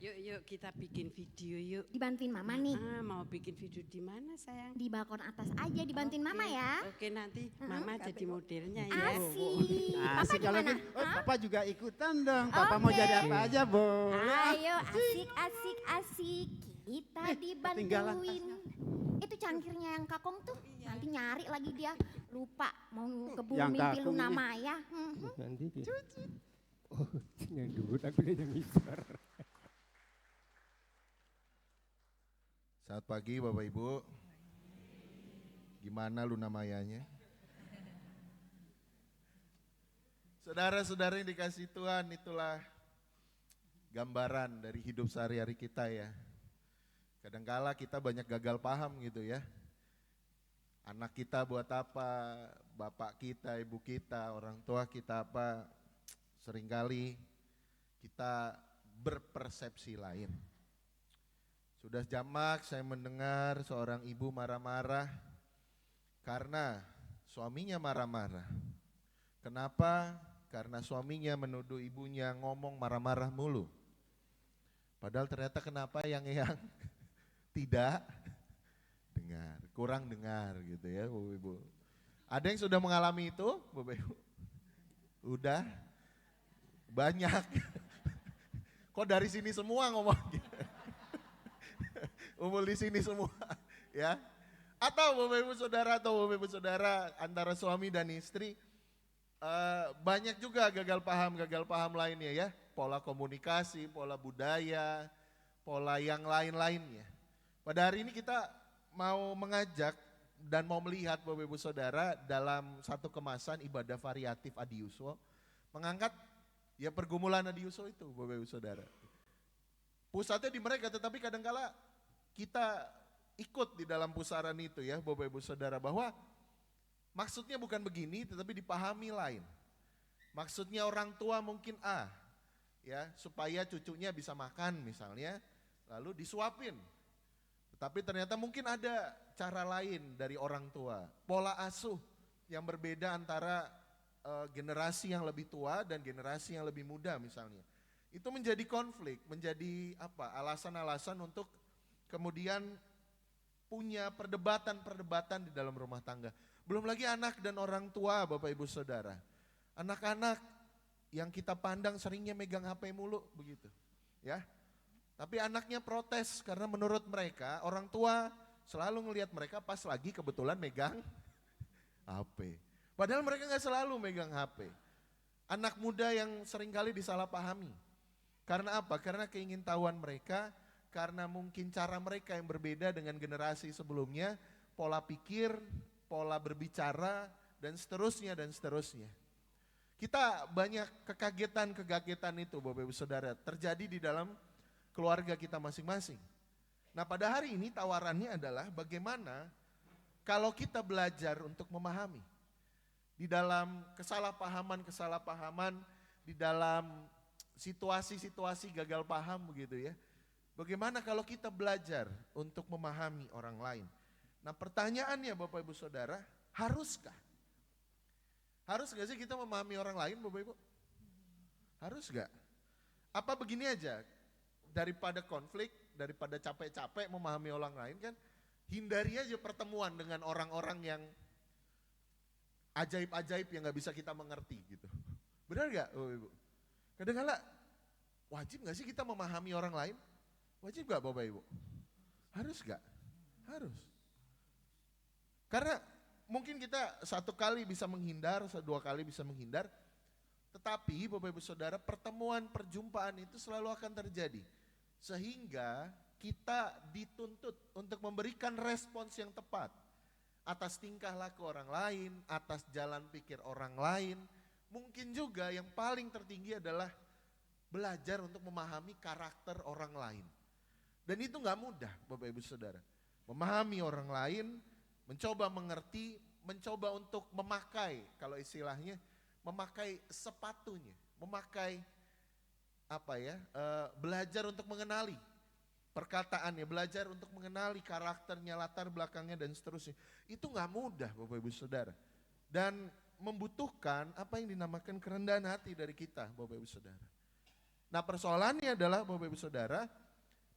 Yuk kita bikin video yuk. dibantuin mama nih. Mau bikin video di mana sayang? Di balkon atas aja dibantuin mama ya. Oke nanti mama jadi modelnya ya. Asik. Papa Asik kalau gimana? gitu. Oh, Papa juga ikutan dong. Papa mau Oke. jadi apa aja boleh. Ayo asik. Kita dibantuin. Itu cangkirnya yang kakong tuh. Nanti nyari lagi dia. Lupa mau ke Yang bumi kakung Luna ini. Maya. Nanti dia. Oh, yang dulu aku yang ngisar. Selamat pagi Bapak Ibu. Gimana Luna Mayanya? Saudara-saudara yang dikasih Tuhan, itulah gambaran dari hidup sehari-hari kita ya. Kadangkala kita banyak gagal paham gitu ya. Anak kita buat apa, bapak kita, ibu kita, orang tua kita apa. Seringkali kita berpersepsi lain. Sudah jamak saya mendengar seorang ibu marah-marah karena suaminya marah-marah. Kenapa? Karena suaminya menuduh ibunya ngomong marah-marah mulu. Padahal ternyata kenapa yang tidak dengar, kurang dengar gitu ya Bapak Ibu. Ada yang sudah mengalami itu Bapak Ibu? Udah? Banyak. Kok dari sini semua ngomong gitu? Umul di sini semua ya. Atau Bapak Ibu Saudara antara suami dan istri banyak juga gagal paham lainnya ya. Pola komunikasi, pola budaya, pola yang lain-lainnya. Pada hari ini kita mau mengajak dan mau melihat Bapak Ibu Saudara dalam satu kemasan ibadah variatif Adiuso mengangkat ya pergumulan Adiuso itu Bapak Ibu Saudara. Pusatnya di mereka tetapi kadangkala kita ikut di dalam pusaran itu ya Bapak Ibu Saudara bahwa maksudnya bukan begini tetapi dipahami lain. Maksudnya orang tua mungkin A ya supaya cucunya bisa makan misalnya lalu disuapin. Tetapi ternyata mungkin ada cara lain dari orang tua. Pola asuh yang berbeda antara generasi yang lebih tua dan generasi yang lebih muda misalnya. Itu menjadi konflik, menjadi alasan-alasan untuk kemudian punya perdebatan-perdebatan di dalam rumah tangga. Belum lagi anak dan orang tua Bapak Ibu Saudara. Anak-anak yang kita pandang seringnya megang HP mulu begitu. Ya. Tapi anaknya protes karena menurut mereka orang tua selalu ngelihat mereka pas lagi kebetulan megang HP. Padahal mereka nggak selalu megang HP. Anak muda yang seringkali disalahpahami. Karena apa? Karena keingintahuan mereka, karena mungkin cara mereka yang berbeda dengan generasi sebelumnya, pola pikir, pola berbicara, dan seterusnya. Kita banyak kekagetan itu Bapak Ibu Saudara terjadi di dalam keluarga kita masing-masing. Nah pada hari ini tawarannya adalah bagaimana kalau kita belajar untuk memahami. Di dalam kesalahpahaman, di dalam situasi-situasi gagal paham begitu ya. Bagaimana kalau kita belajar untuk memahami orang lain? Nah pertanyaannya Bapak Ibu Saudara, haruskah? Harus gak sih kita memahami orang lain Bapak Ibu? Harus gak? Apa begini aja, daripada konflik, daripada capek-capek memahami orang lain kan, hindari aja pertemuan dengan orang-orang yang ajaib-ajaib yang gak bisa kita mengerti gitu. Benar gak Bapak Ibu? Kadang-kadang wajib gak sih kita memahami orang lain? Wajib gak Bapak Ibu? Harus gak? Harus. Karena mungkin kita satu kali bisa menghindar, dua kali bisa menghindar, tetapi Bapak Ibu Saudara pertemuan perjumpaan itu selalu akan terjadi. Sehingga kita dituntut untuk memberikan respons yang tepat atas tingkah laku orang lain, atas jalan pikir orang lain. Mungkin juga yang paling tertinggi adalah belajar untuk memahami karakter orang lain. Dan itu gak mudah Bapak Ibu Saudara. Memahami orang lain, mencoba mengerti, mencoba untuk memakai, kalau istilahnya memakai sepatunya, memakai belajar untuk mengenali perkataannya, belajar untuk mengenali karakternya, latar belakangnya dan seterusnya. Itu gak mudah Bapak Ibu Saudara. Dan membutuhkan apa yang dinamakan kerendahan hati dari kita Bapak Ibu Saudara. Nah persoalannya adalah Bapak Ibu Saudara,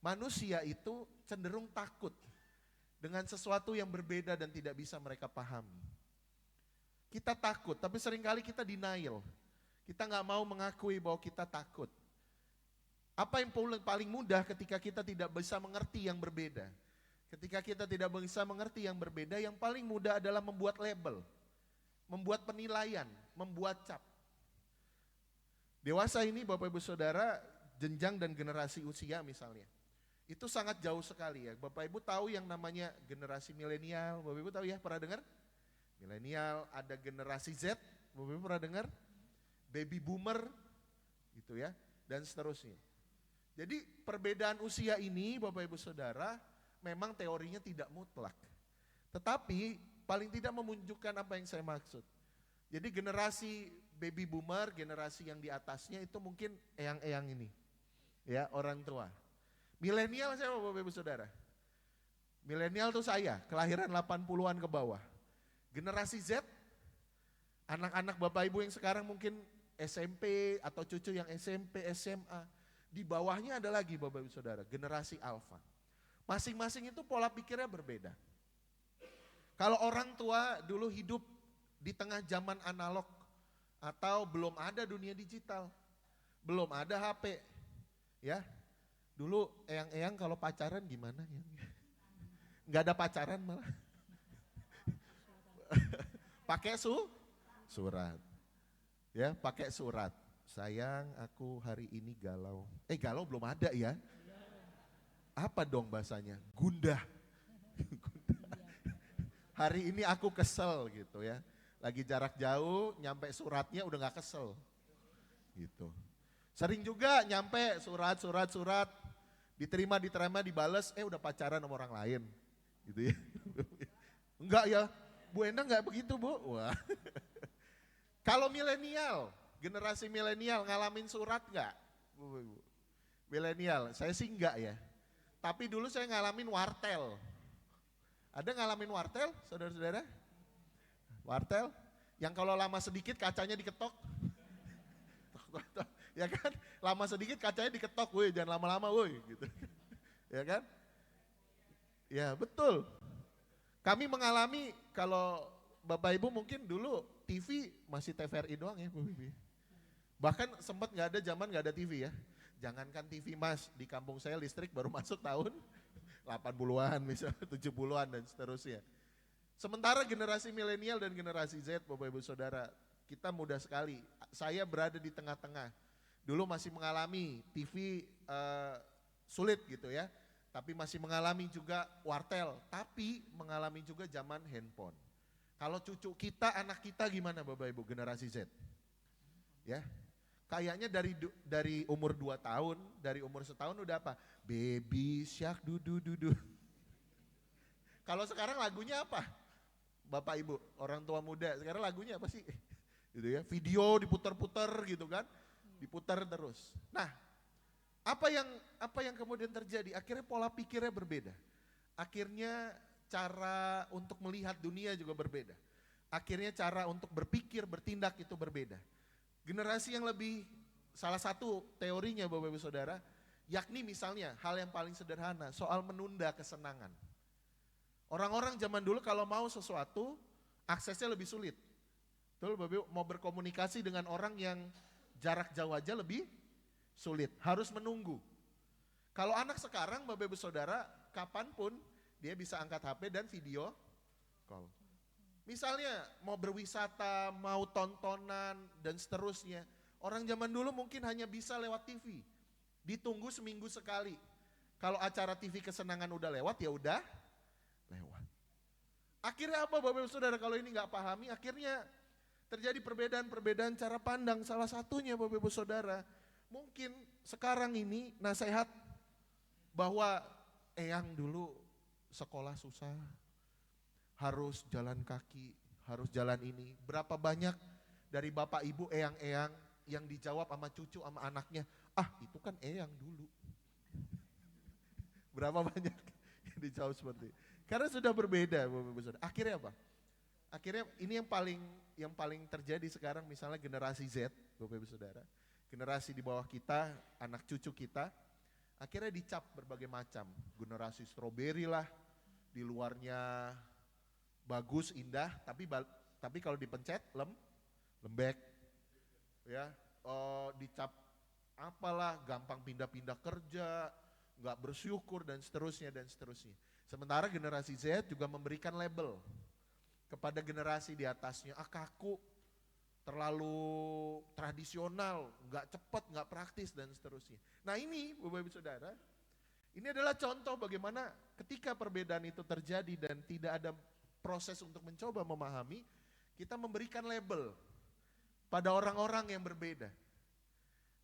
manusia itu cenderung takut dengan sesuatu yang berbeda dan tidak bisa mereka pahami. Kita takut, tapi seringkali kita denial. Kita nggak mau mengakui bahwa kita takut. Apa yang paling mudah ketika kita tidak bisa mengerti yang berbeda? Ketika kita tidak bisa mengerti yang berbeda, yang paling mudah adalah membuat label, membuat penilaian, membuat cap. Dewasa ini Bapak Ibu Saudara, jenjang dan generasi usia misalnya, itu sangat jauh sekali ya. Bapak Ibu tahu yang namanya generasi milenial, Bapak Ibu tahu ya, pernah dengar? Milenial, ada generasi Z, Bapak Ibu pernah dengar? Baby boomer, gitu ya, dan seterusnya. Jadi perbedaan usia ini Bapak Ibu Saudara, memang teorinya tidak mutlak. Tetapi paling tidak menunjukkan apa yang saya maksud. Jadi generasi baby boomer, generasi yang di atasnya itu mungkin eyang-eyang ini, ya orang tua. Milenial siapa Bapak Ibu Saudara? Milenial tuh saya, kelahiran 80-an ke bawah. Generasi Z, anak-anak Bapak Ibu yang sekarang mungkin SMP atau cucu yang SMP, SMA. Di bawahnya ada lagi Bapak Ibu Saudara, generasi Alpha. Masing-masing itu pola pikirnya berbeda. Kalau orang tua dulu hidup di tengah zaman analog atau belum ada dunia digital, belum ada HP, ya. Dulu eyang-eyang kalau pacaran gimana ya? Nggak ada pacaran malah. Pakai surat. Ya, pakai surat. Sayang, aku hari ini galau. Galau belum ada ya. Apa dong bahasanya? Gundah. Hari ini aku kesel gitu ya. Lagi jarak jauh, nyampe suratnya udah gak kesel. Gitu. Sering juga nyampe surat, diterima, dibales, udah pacaran sama orang lain. Gitu ya. Enggak ya, Bu Endang enggak begitu Bu. Wah. Kalau milenial, generasi milenial ngalamin surat enggak? Milenial, saya sih enggak ya. Tapi dulu saya ngalamin wartel. Ada ngalamin wartel, saudara-saudara? Wartel, yang kalau lama sedikit kacanya diketok. Ya kan, lama sedikit kacanya diketok, woi jangan lama-lama woi gitu. Ya kan? Ya betul. Kami mengalami, kalau Bapak Ibu mungkin dulu TV masih TVRI doang ya Bu Bibi. Bahkan sempat gak ada zaman gak ada TV ya. Jangankan TV Mas, di kampung saya listrik baru masuk tahun 80-an misalnya, 70-an dan seterusnya. Sementara generasi milenial dan generasi Z Bapak Ibu Saudara, kita mudah sekali. Saya berada di tengah-tengah. Dulu masih mengalami TV sulit gitu ya. Tapi masih mengalami juga wartel, tapi mengalami juga zaman handphone. Kalau cucu kita, anak kita gimana Bapak Ibu generasi Z? Ya, kayaknya dari umur 2 tahun, dari umur setahun udah apa? Baby shark dudu. Kalau sekarang lagunya apa? Bapak Ibu, orang tua muda, sekarang lagunya apa sih? Gitu ya, video diputar-putar gitu kan, diputar terus. Nah, Apa yang kemudian terjadi? Akhirnya pola pikirnya berbeda. Akhirnya cara untuk melihat dunia juga berbeda. Akhirnya cara untuk berpikir, bertindak itu berbeda. Generasi yang lebih, salah satu teorinya Bapak Ibu Saudara, yakni misalnya hal yang paling sederhana, soal menunda kesenangan. Orang-orang zaman dulu kalau mau sesuatu, aksesnya lebih sulit. Betul, Bapak Ibu, mau berkomunikasi dengan orang yang jarak jauh aja lebih sulit, harus menunggu. Kalau anak sekarang Bapak Ibu Saudara, kapanpun dia bisa angkat HP dan video call. Misalnya mau berwisata, mau tontonan dan seterusnya. Orang zaman dulu mungkin hanya bisa lewat TV. Ditunggu seminggu sekali. Kalau acara TV kesenangan udah lewat, ya udah lewat. Akhirnya apa Bapak Ibu Saudara, kalau ini nggak pahami, akhirnya terjadi perbedaan-perbedaan cara pandang. Salah satunya Bapak Ibu Saudara, mungkin sekarang ini nasihat bahwa eyang dulu sekolah susah, harus jalan kaki, harus jalan ini. Berapa banyak dari bapak ibu eyang-eyang yang dijawab sama cucu sama anaknya, ah itu kan eyang dulu. Berapa banyak yang dijawab seperti itu. Karena sudah berbeda Bapak Ibu Saudara. Akhirnya apa? Akhirnya ini yang paling terjadi sekarang, misalnya generasi Z Bapak Ibu Saudara. Generasi di bawah kita, anak cucu kita, akhirnya dicap berbagai macam. Generasi strawberry lah, di luarnya bagus, indah, tapi kalau dipencet lembek, ya, dicap apalah, gampang pindah-pindah kerja, nggak bersyukur dan seterusnya dan seterusnya. Sementara generasi Z juga memberikan label kepada generasi di atasnya, kaku, terlalu tradisional, nggak cepat, nggak praktis dan seterusnya. Nah ini Bapak Ibu Saudara, ini adalah contoh bagaimana ketika perbedaan itu terjadi dan tidak ada proses untuk mencoba memahami, kita memberikan label pada orang-orang yang berbeda.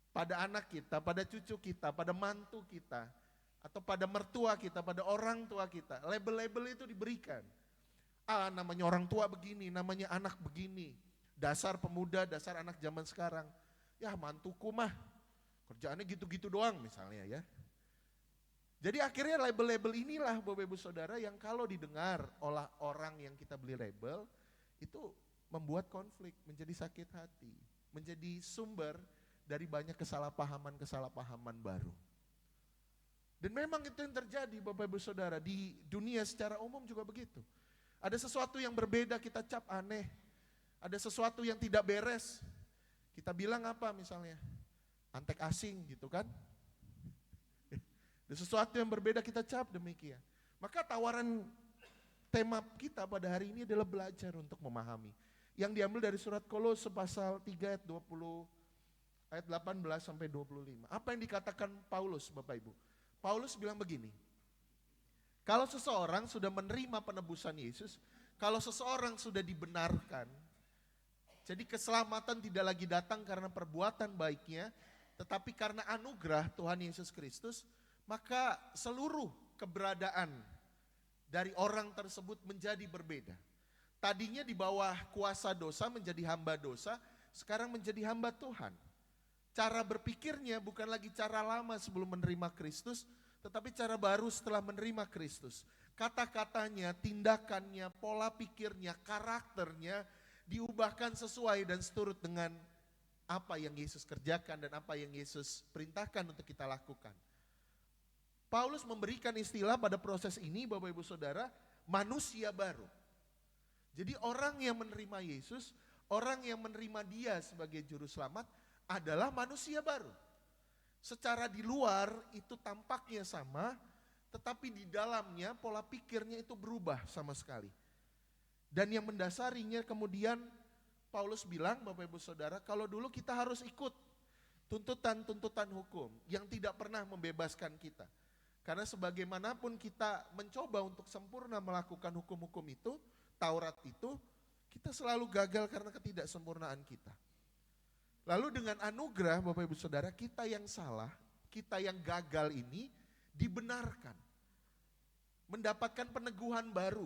Pada anak kita, pada cucu kita, pada mantu kita, atau pada mertua kita, pada orang tua kita. Label-label itu diberikan. Namanya orang tua begini, namanya anak begini. Dasar pemuda, dasar anak zaman sekarang. Ya mantuku mah, kerjaannya gitu-gitu doang misalnya ya. Jadi akhirnya label-label inilah Bapak Ibu Saudara yang kalau didengar oleh orang yang kita beli label, itu membuat konflik, menjadi sakit hati, menjadi sumber dari banyak kesalahpahaman-kesalahpahaman baru. Dan memang itu yang terjadi Bapak Ibu Saudara, di dunia secara umum juga begitu. Ada sesuatu yang berbeda kita cap aneh, ada sesuatu yang tidak beres, kita bilang apa misalnya, antek asing gitu kan. Ada sesuatu yang berbeda kita cap demikian. Maka tawaran tema kita pada hari ini adalah belajar untuk memahami. Yang diambil dari surat Kolose pasal 3 ayat 18 sampai 25. Apa yang dikatakan Paulus Bapak Ibu? Paulus bilang begini, kalau seseorang sudah menerima penebusan Yesus, kalau seseorang sudah dibenarkan, jadi keselamatan tidak lagi datang karena perbuatan baiknya, tetapi karena anugerah Tuhan Yesus Kristus, maka seluruh keberadaan dari orang tersebut menjadi berbeda. Tadinya di bawah kuasa dosa menjadi hamba dosa, sekarang menjadi hamba Tuhan. Cara berpikirnya bukan lagi cara lama sebelum menerima Kristus, tetapi cara baru setelah menerima Kristus. Kata-katanya, tindakannya, pola pikirnya, karakternya diubahkan sesuai dan seturut dengan apa yang Yesus kerjakan dan apa yang Yesus perintahkan untuk kita lakukan. Paulus memberikan istilah pada proses ini Bapak Ibu Saudara, manusia baru. Jadi orang yang menerima Yesus, orang yang menerima dia sebagai juru selamat adalah manusia baru. Secara di luar itu tampaknya sama, tetapi di dalamnya pola pikirnya itu berubah sama sekali. Dan yang mendasarinya kemudian Paulus bilang Bapak Ibu Saudara, kalau dulu kita harus ikut tuntutan-tuntutan hukum yang tidak pernah membebaskan kita. Karena sebagaimanapun kita mencoba untuk sempurna melakukan hukum-hukum itu, Taurat itu, kita selalu gagal karena ketidaksempurnaan kita. Lalu dengan anugerah Bapak Ibu Saudara, kita yang salah, kita yang gagal ini dibenarkan. Mendapatkan peneguhan baru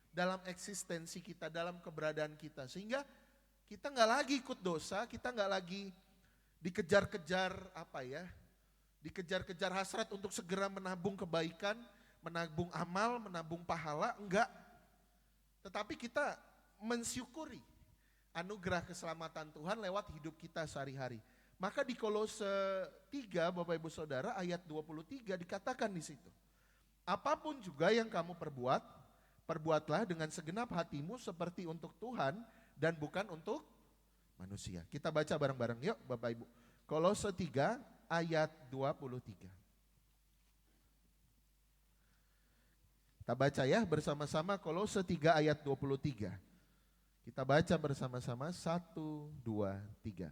dalam eksistensi kita, dalam keberadaan kita. Sehingga kita nggak lagi ikut dosa, kita nggak lagi dikejar-kejar dikejar-kejar hasrat untuk segera menabung kebaikan, menabung amal, menabung pahala, enggak. Tetapi kita mensyukuri anugerah keselamatan Tuhan lewat hidup kita sehari-hari. Maka di Kolose 3 Bapak Ibu Saudara ayat 23 dikatakan di situ. Apapun juga yang kamu perbuat, perbuatlah dengan segenap hatimu seperti untuk Tuhan dan bukan untuk manusia. Kita baca bareng-bareng yuk Bapak Ibu. Kolose 3 ayat 23. Kita baca ya bersama-sama Kolose 3 ayat 23. Kita baca bersama-sama 1, 2, 3.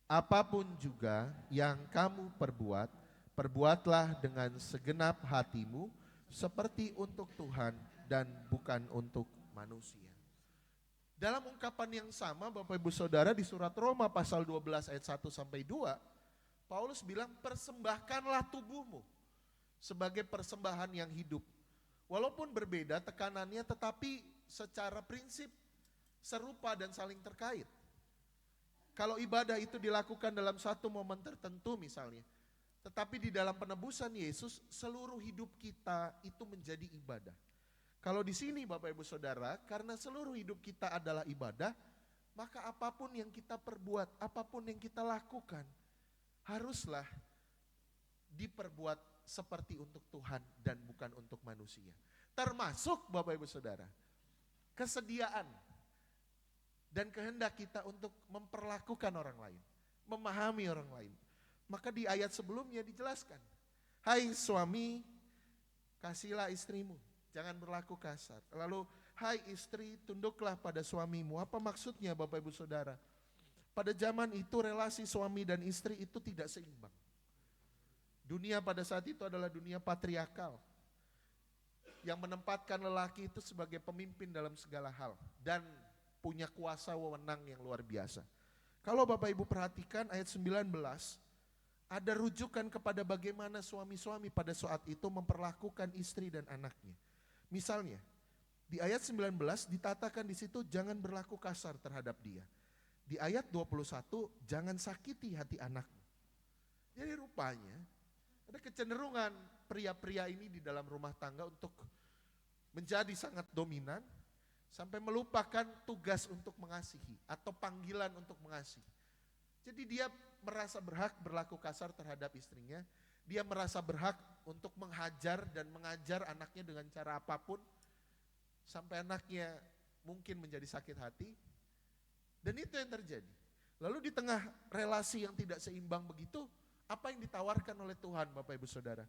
Apapun juga yang kamu perbuat, perbuatlah dengan segenap hatimu seperti untuk Tuhan dan bukan untuk manusia. Dalam ungkapan yang sama Bapak Ibu Saudara di surat Roma pasal 12 ayat 1 sampai 2, Paulus bilang persembahkanlah tubuhmu sebagai persembahan yang hidup. Walaupun berbeda tekanannya tetapi secara prinsip serupa dan saling terkait. Kalau ibadah itu dilakukan dalam satu momen tertentu misalnya, tetapi di dalam penebusan Yesus seluruh hidup kita itu menjadi ibadah. Kalau di sini Bapak Ibu Saudara, karena seluruh hidup kita adalah ibadah, maka apapun yang kita perbuat, apapun yang kita lakukan, haruslah diperbuat seperti untuk Tuhan dan bukan untuk manusia. Termasuk Bapak Ibu Saudara, kesediaan dan kehendak kita untuk memperlakukan orang lain, memahami orang lain. Maka di ayat sebelumnya dijelaskan, hai suami, kasihilah istrimu, jangan berlaku kasar. Lalu, hai istri, tunduklah pada suamimu. Apa maksudnya Bapak Ibu Saudara? Pada zaman itu relasi suami dan istri itu tidak seimbang. Dunia pada saat itu adalah dunia patriarkal, yang menempatkan lelaki itu sebagai pemimpin dalam segala hal, dan punya kuasa wewenang yang luar biasa. Kalau Bapak Ibu perhatikan ayat 19, ada rujukan kepada bagaimana suami-suami pada saat itu memperlakukan istri dan anaknya. Misalnya, di ayat 19 ditatakan di situ jangan berlaku kasar terhadap dia. Di ayat 21, jangan sakiti hati anakmu. Jadi rupanya ada kecenderungan pria-pria ini di dalam rumah tangga untuk menjadi sangat dominan, sampai melupakan tugas untuk mengasihi atau panggilan untuk mengasihi. Jadi dia merasa berhak berlaku kasar terhadap istrinya, dia merasa berhak untuk menghajar dan mengajar anaknya dengan cara apapun, sampai anaknya mungkin menjadi sakit hati, dan itu yang terjadi. Lalu di tengah relasi yang tidak seimbang begitu, apa yang ditawarkan oleh Tuhan Bapak Ibu Saudara?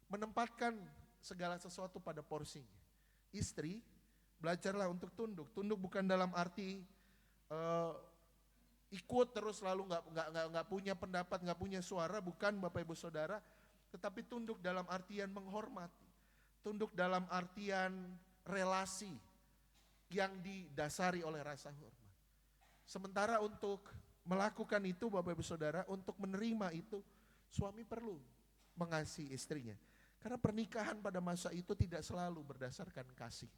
Menempatkan segala sesuatu pada porsinya. Istri, belajarlah untuk tunduk. Tunduk bukan dalam arti ikut terus lalu nggak punya pendapat, nggak punya suara, bukan Bapak Ibu Saudara, tetapi tunduk dalam artian menghormati, tunduk dalam artian relasi yang didasari oleh rasa hormat. Sementara untuk melakukan itu Bapak Ibu Saudara, untuk menerima itu suami perlu mengasihi istrinya. Karena pernikahan pada masa itu tidak selalu berdasarkan kasih.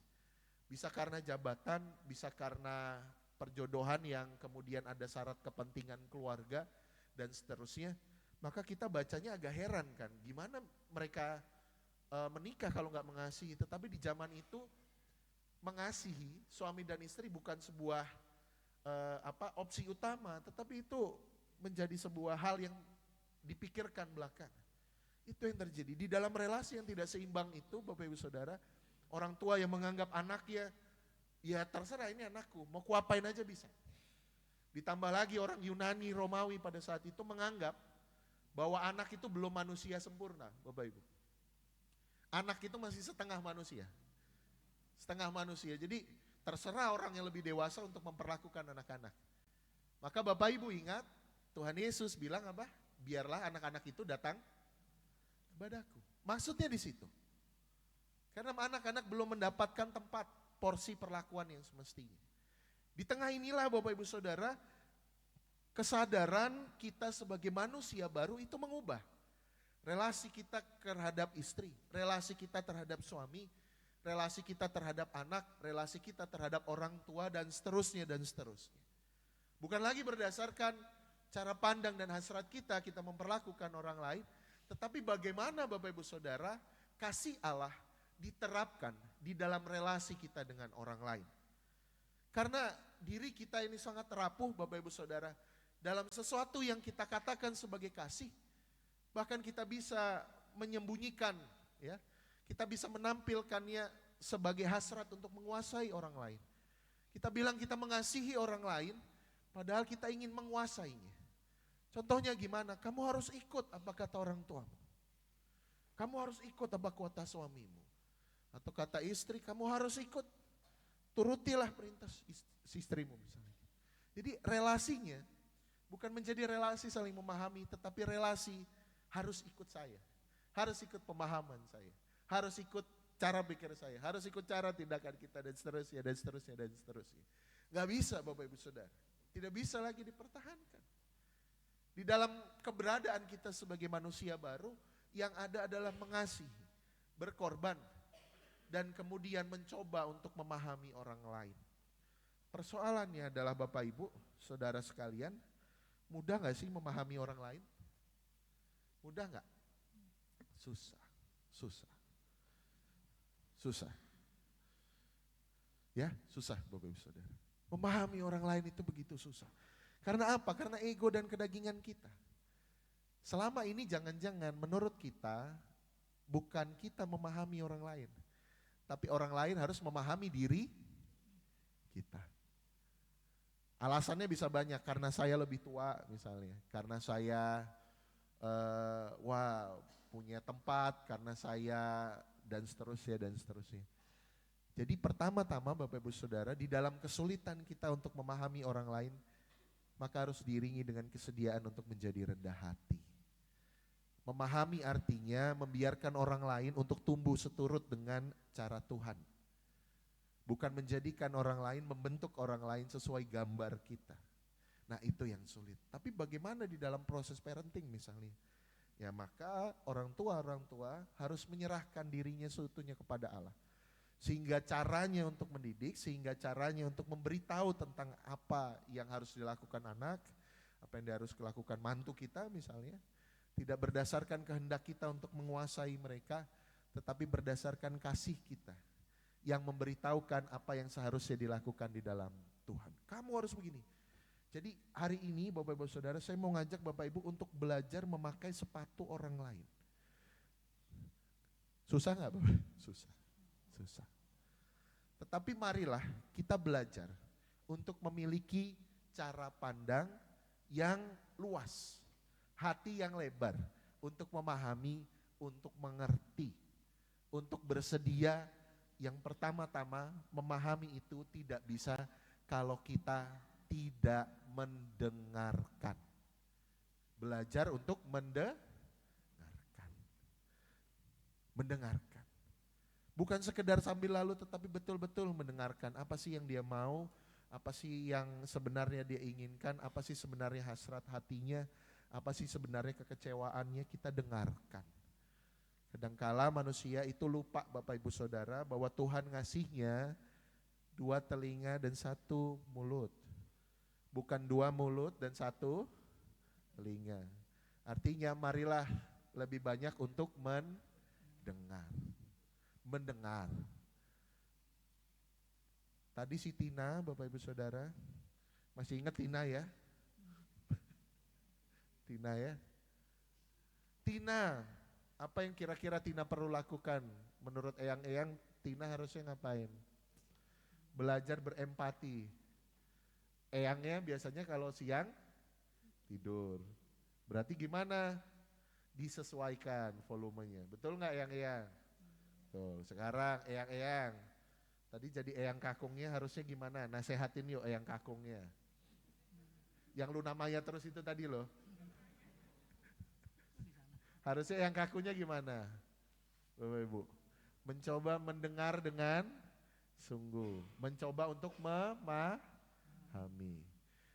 Bisa karena jabatan, bisa karena perjodohan yang kemudian ada syarat kepentingan keluarga dan seterusnya. Maka kita bacanya agak heran kan, gimana mereka menikah kalau nggak mengasihi. Tetapi di zaman itu mengasihi suami dan istri bukan sebuah opsi utama, tetapi itu menjadi sebuah hal yang dipikirkan belakangan. Itu yang terjadi di dalam relasi yang tidak seimbang itu Bapak Ibu Saudara. Orang tua yang menganggap anaknya, ya terserah ini anakku, mau kuapain aja bisa. Ditambah lagi orang Yunani, Romawi pada saat itu menganggap bahwa anak itu belum manusia sempurna, Bapak Ibu. Anak itu masih setengah manusia. Setengah manusia, jadi terserah orang yang lebih dewasa untuk memperlakukan anak-anak. Maka Bapak Ibu ingat, Tuhan Yesus bilang apa? Biarlah anak-anak itu datang kepadaku. Maksudnya di situ. Karena anak-anak belum mendapatkan tempat porsi perlakuan yang semestinya. Di tengah inilah Bapak Ibu Saudara, kesadaran kita sebagai manusia baru itu mengubah. Relasi kita terhadap istri, relasi kita terhadap suami, relasi kita terhadap anak, relasi kita terhadap orang tua dan seterusnya dan seterusnya. Bukan lagi berdasarkan cara pandang dan hasrat kita memperlakukan orang lain, Tetapi bagaimana Bapak Ibu Saudara kasih Allah diterapkan di dalam relasi kita dengan orang lain. Karena diri kita ini sangat rapuh Bapak Ibu Saudara. Dalam sesuatu yang kita katakan sebagai kasih, bahkan kita bisa menyembunyikan, ya, kita bisa menampilkannya sebagai hasrat untuk menguasai orang lain. Kita bilang kita mengasihi orang lain, padahal kita ingin menguasainya. Contohnya gimana? Kamu harus ikut apa kata orang tuamu. Kamu harus ikut apa kata suamimu. Atau kata istri, kamu harus ikut. Turutilah perintah istrimu misalnya. Jadi relasinya bukan menjadi relasi saling memahami, tetapi relasi harus ikut saya. Harus ikut pemahaman saya. Harus ikut cara pikir saya. Harus ikut cara tindakan kita dan seterusnya, dan seterusnya, dan seterusnya. Gak bisa Bapak Ibu Saudara. Tidak bisa lagi dipertahankan. Di dalam keberadaan kita sebagai manusia baru, yang ada adalah mengasihi, berkorban, dan kemudian mencoba untuk memahami orang lain. Persoalannya adalah Bapak Ibu, Saudara sekalian, mudah gak sih memahami orang lain? Mudah gak? Susah, susah, susah. Ya, susah Bapak Ibu Saudara. Memahami orang lain itu begitu susah. Karena apa? Karena ego dan kedagingan kita. Selama ini jangan-jangan menurut kita, bukan kita memahami orang lain, tapi orang lain harus memahami diri kita. Alasannya bisa banyak, karena saya lebih tua misalnya, karena saya punya tempat, karena saya dan seterusnya dan seterusnya. Jadi pertama-tama Bapak Ibu Saudara, di dalam kesulitan kita untuk memahami orang lain, maka harus diiringi dengan kesediaan untuk menjadi rendah hati. Memahami artinya membiarkan orang lain untuk tumbuh seturut dengan cara Tuhan. Bukan menjadikan orang lain, membentuk orang lain sesuai gambar kita. Nah itu yang sulit. Tapi bagaimana di dalam proses parenting misalnya? Ya maka orang tua harus menyerahkan dirinya seutuhnya kepada Allah. Sehingga caranya untuk mendidik, sehingga caranya untuk memberitahu tentang apa yang harus dilakukan anak, apa yang harus dilakukan mantu kita misalnya, tidak berdasarkan kehendak kita untuk menguasai mereka, tetapi berdasarkan kasih kita yang memberitahukan apa yang seharusnya dilakukan di dalam Tuhan. Kamu harus begini. Jadi hari ini Bapak Ibu Saudara, saya mau ngajak Bapak Ibu untuk belajar memakai sepatu orang lain. Susah gak Bapak? Susah. Susah. Tetapi marilah kita belajar untuk memiliki cara pandang yang luas, hati yang lebar, untuk memahami, untuk mengerti, untuk bersedia. Yang pertama-tama memahami itu tidak bisa kalau kita tidak mendengarkan. Belajar untuk mendengarkan. Mendengarkan. Bukan sekedar sambil lalu, tetapi betul-betul mendengarkan apa sih yang dia mau, apa sih yang sebenarnya dia inginkan, apa sih sebenarnya hasrat hatinya, apa sih sebenarnya kekecewaannya, kita dengarkan. Kadangkala manusia itu lupa Bapak Ibu Saudara bahwa Tuhan ngasihnya 2 telinga dan 1 mulut. Bukan 2 mulut dan 1 telinga. Artinya marilah lebih banyak untuk mendengar. Mendengar. Tadi si Tina, Bapak Ibu Saudara, masih ingat Tina ya? Tina ya? Tina, apa yang kira-kira Tina perlu lakukan? Menurut eyang-eyang, Tina harusnya ngapain? Belajar berempati. Eyangnya biasanya kalau siang tidur. Berarti gimana? Disesuaikan volumenya. Betul nggak eyang-eyang? Tuh, sekarang eyang-eyang. Tadi jadi eyang kakungnya harusnya gimana? Nasehatin yuk eyang kakungnya. Yang Luna Maya terus itu tadi loh. Harusnya eyang kakunya gimana? Bapak Ibu. Mencoba mendengar dengan sungguh. Mencoba untuk memahami.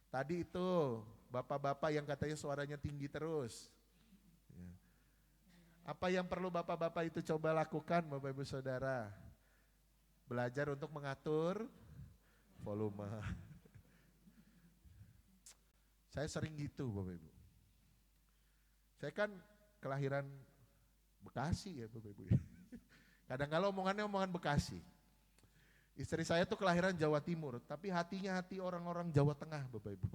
Tadi itu bapak-bapak yang katanya suaranya tinggi terus. Ya. Apa yang perlu bapak-bapak itu coba lakukan Bapak Ibu Saudara? Belajar untuk mengatur volume. Saya sering gitu Bapak Ibu. Saya kan kelahiran Bekasi ya Bapak Ibu. Kadang-kadang omongannya omongan Bekasi. Istri saya tuh kelahiran Jawa Timur, tapi hatinya hati orang-orang Jawa Tengah Bapak Ibu.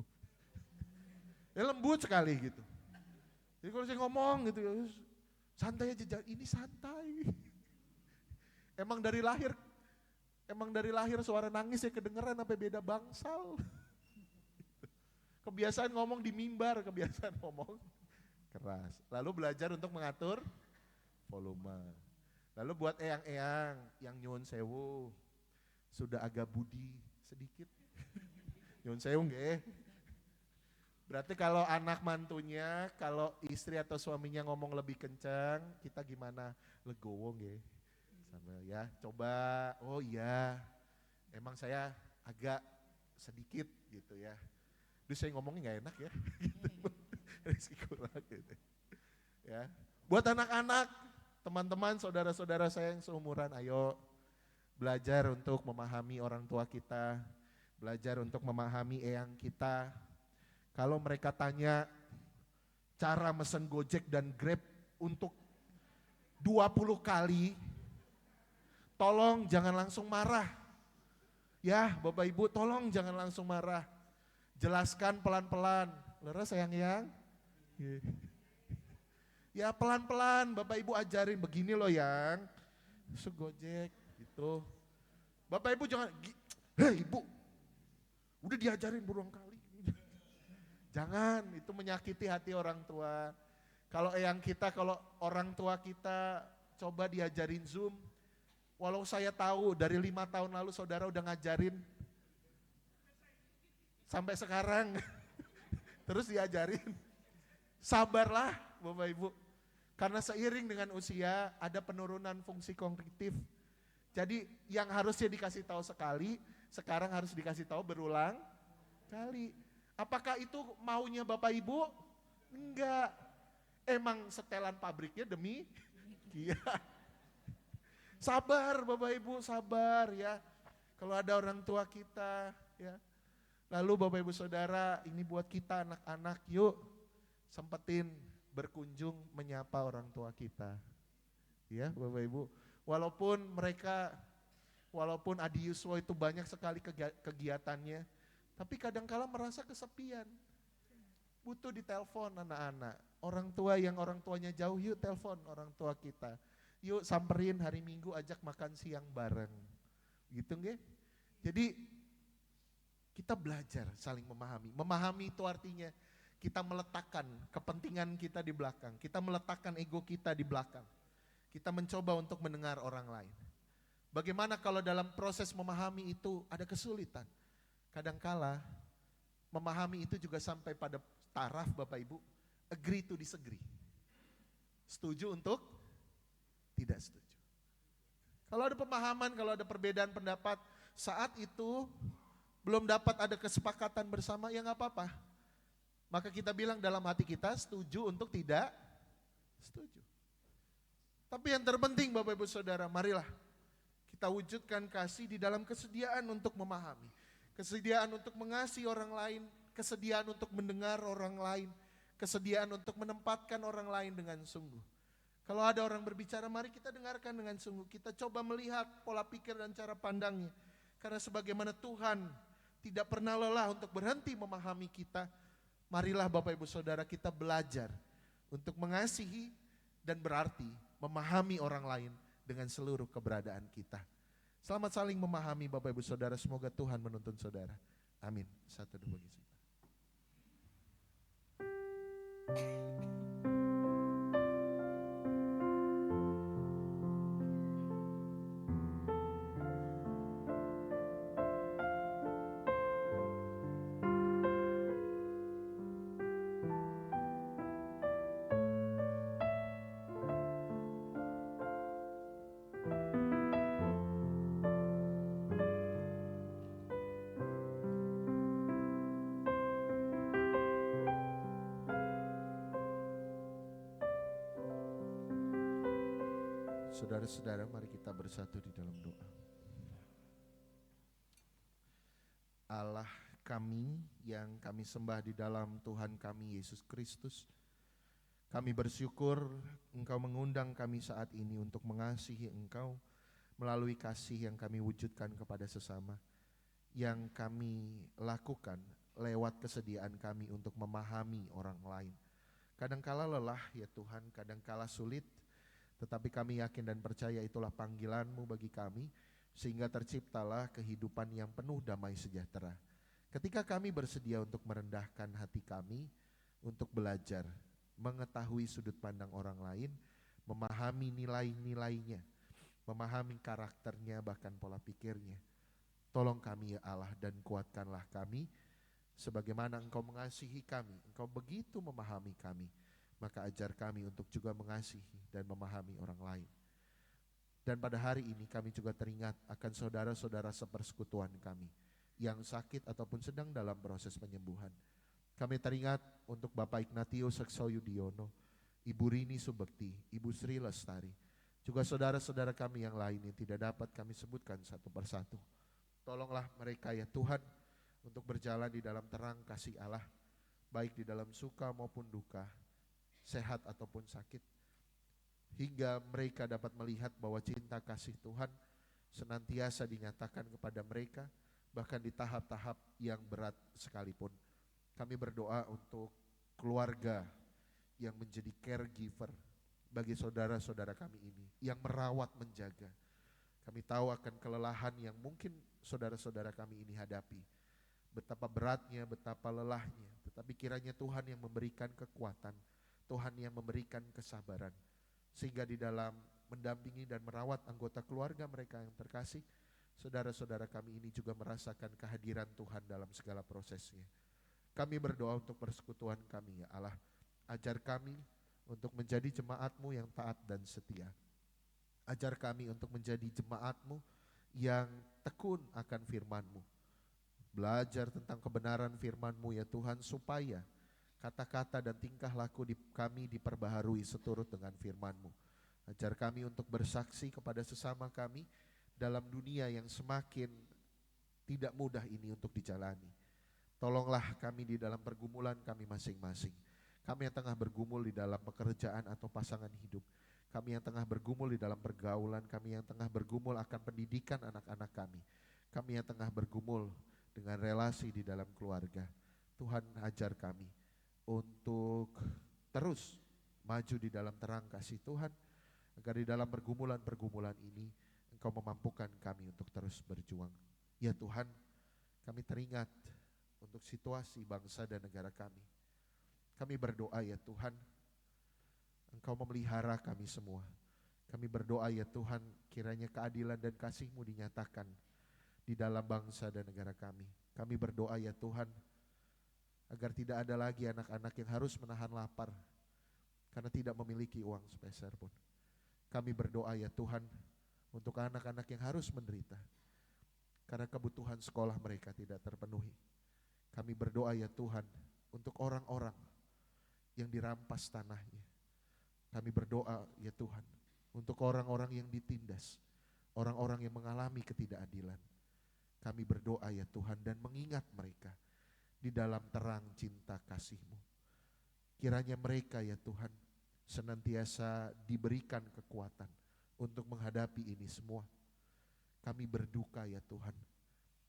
Ya lembut sekali gitu. Jadi kalau saya ngomong gitu ya, santai aja, ini santai. Emang dari lahir suara nangis ya kedengeran sampai beda bangsal. Kebiasaan ngomong di mimbar, kebiasaan ngomong keras. Lalu belajar untuk mengatur volume. Lalu buat eyang-eyang yang nyuwun sewu, sudah agak budi sedikit. Nyuwun sewu nggih. Berarti kalau anak mantunya, kalau istri atau suaminya ngomong lebih kencang, kita gimana? Legowo nggih. Sambil ya, coba, oh iya, emang saya agak sedikit gitu ya. Duh saya ngomongnya gak enak ya, gitu. Risiko gitu. Ya. Buat anak-anak, teman-teman, saudara-saudara saya yang seumuran, ayo belajar untuk memahami orang tua kita, belajar untuk memahami eyang kita. Kalau mereka tanya cara mesen Gojek dan Grab untuk 20 kali, tolong jangan langsung marah. Ya Bapak Ibu tolong jangan langsung marah. Jelaskan pelan-pelan. Leres sayang yang? Ya pelan-pelan Bapak Ibu ajarin begini loh yang. Gojek gitu. Bapak Ibu jangan, hei Ibu, udah diajarin berulang kali. Jangan, itu menyakiti hati orang tua. Kalau eyang kita, kalau orang tua kita coba diajarin Zoom. Walau saya tahu dari 5 tahun lalu saudara udah ngajarin. Sampai sekarang, terus diajarin. Sabarlah Bapak Ibu. Karena seiring dengan usia ada penurunan fungsi kognitif. Jadi yang harusnya dikasih tahu sekali, sekarang harus dikasih tahu berulang kali. Apakah itu maunya Bapak Ibu? Enggak. Emang setelan pabriknya demi iya. Sabar Bapak Ibu, sabar ya. Kalau ada orang tua kita ya. Lalu Bapak Ibu Saudara, ini buat kita anak-anak, yuk sempetin berkunjung menyapa orang tua kita. Ya Bapak Ibu, walaupun Adi Yuswo itu banyak sekali kegiatannya, tapi kadangkala merasa kesepian. Butuh ditelepon anak-anak. Orang tua yang orang tuanya jauh, yuk telepon orang tua kita. Yuk samperin hari Minggu ajak makan siang bareng. Gitu nggih? Jadi kita belajar saling memahami. Memahami itu artinya kita meletakkan kepentingan kita di belakang. Kita meletakkan ego kita di belakang. Kita mencoba untuk mendengar orang lain. Bagaimana kalau dalam proses memahami itu ada kesulitan? Kadangkala memahami itu juga sampai pada taraf Bapak Ibu, agree to disagree. Setuju untuk tidak setuju. Kalau ada pemahaman, kalau ada perbedaan pendapat, saat itu belum dapat ada kesepakatan bersama, ya nggak apa-apa. Maka kita bilang dalam hati kita setuju untuk tidak setuju. Tapi yang terpenting Bapak Ibu Saudara, marilah kita wujudkan kasih di dalam kesediaan untuk memahami. Kesediaan untuk mengasihi orang lain, kesediaan untuk mendengar orang lain, kesediaan untuk menempatkan orang lain dengan sungguh. Kalau ada orang berbicara, mari kita dengarkan dengan sungguh. Kita coba melihat pola pikir dan cara pandangnya. Karena sebagaimana Tuhan tidak pernah lelah untuk berhenti memahami kita, marilah Bapak Ibu Saudara kita belajar untuk mengasihi dan berarti memahami orang lain dengan seluruh keberadaan kita. Selamat saling memahami Bapak Ibu Saudara, semoga Tuhan menuntun saudara. Amin. Satu dua bagi saudara. Saudara-saudara, mari kita bersatu di dalam doa. Allah kami yang kami sembah di dalam Tuhan kami Yesus Kristus, Kami bersyukur Engkau mengundang kami saat ini untuk mengasihi Engkau melalui kasih yang kami wujudkan kepada sesama, yang kami lakukan lewat kesediaan kami untuk memahami orang lain. Kadangkala lelah ya Tuhan, kadangkala sulit, tetapi kami yakin dan percaya itulah panggilan-Mu bagi kami, sehingga terciptalah kehidupan yang penuh damai sejahtera. Ketika kami bersedia untuk merendahkan hati kami, untuk belajar, mengetahui sudut pandang orang lain, memahami nilai-nilainya, memahami karakternya, bahkan pola pikirnya. Tolong kami ya Allah, dan kuatkanlah kami, sebagaimana Engkau mengasihi kami, Engkau begitu memahami kami, maka ajar kami untuk juga mengasihi dan memahami orang lain. Dan pada hari ini kami juga teringat akan saudara-saudara sepersekutuan kami yang sakit ataupun sedang dalam proses penyembuhan. Kami teringat untuk Bapak Ignatius Seksoyudiono, Ibu Rini Subekti, Ibu Sri Lestari, juga saudara-saudara kami yang lain yang tidak dapat kami sebutkan satu persatu. Tolonglah mereka ya Tuhan untuk berjalan di dalam terang kasih Allah, baik di dalam suka maupun duka, sehat ataupun sakit, hingga mereka dapat melihat bahwa cinta kasih Tuhan senantiasa dinyatakan kepada mereka, bahkan di tahap-tahap yang berat sekalipun. Kami berdoa untuk keluarga yang menjadi caregiver bagi saudara-saudara kami ini, yang merawat, menjaga. Kami tahu akan kelelahan yang mungkin saudara-saudara kami ini hadapi, betapa beratnya, betapa lelahnya, tetapi kiranya Tuhan yang memberikan kekuatan, Tuhan yang memberikan kesabaran, sehingga di dalam mendampingi dan merawat anggota keluarga mereka yang terkasih, saudara-saudara kami ini juga merasakan kehadiran Tuhan dalam segala prosesnya. Kami berdoa untuk persekutuan kami ya Allah, ajar kami untuk menjadi jemaat-Mu yang taat dan setia. Ajar kami untuk menjadi jemaat-Mu yang tekun akan firman-Mu. Belajar tentang kebenaran firman-Mu ya Tuhan, supaya kata-kata dan tingkah laku kami diperbaharui seturut dengan firman-Mu. Ajar kami untuk bersaksi kepada sesama kami dalam dunia yang semakin tidak mudah ini untuk dijalani. Tolonglah kami di dalam pergumulan kami masing-masing. Kami yang tengah bergumul di dalam pekerjaan atau pasangan hidup. Kami yang tengah bergumul di dalam pergaulan. Kami yang tengah bergumul akan pendidikan anak-anak kami. Kami yang tengah bergumul dengan relasi di dalam keluarga. Tuhan ajar kami untuk terus maju di dalam terang kasih Tuhan, agar di dalam pergumulan-pergumulan ini Engkau memampukan kami untuk terus berjuang. Ya Tuhan, kami teringat untuk situasi bangsa dan negara kami. Kami berdoa ya Tuhan, Engkau memelihara kami semua. Kami berdoa ya Tuhan, kiranya keadilan dan kasih-Mu dinyatakan di dalam bangsa dan negara kami. Kami berdoa ya Tuhan, agar tidak ada lagi anak-anak yang harus menahan lapar karena tidak memiliki uang sepeser pun. Kami berdoa ya Tuhan, untuk anak-anak yang harus menderita karena kebutuhan sekolah mereka tidak terpenuhi. Kami berdoa ya Tuhan, untuk orang-orang yang dirampas tanahnya. Kami berdoa ya Tuhan, untuk orang-orang yang ditindas, orang-orang yang mengalami ketidakadilan. Kami berdoa ya Tuhan, dan mengingat mereka di dalam terang cinta kasih-Mu. Kiranya mereka ya Tuhan senantiasa diberikan kekuatan untuk menghadapi ini semua. Kami berduka ya Tuhan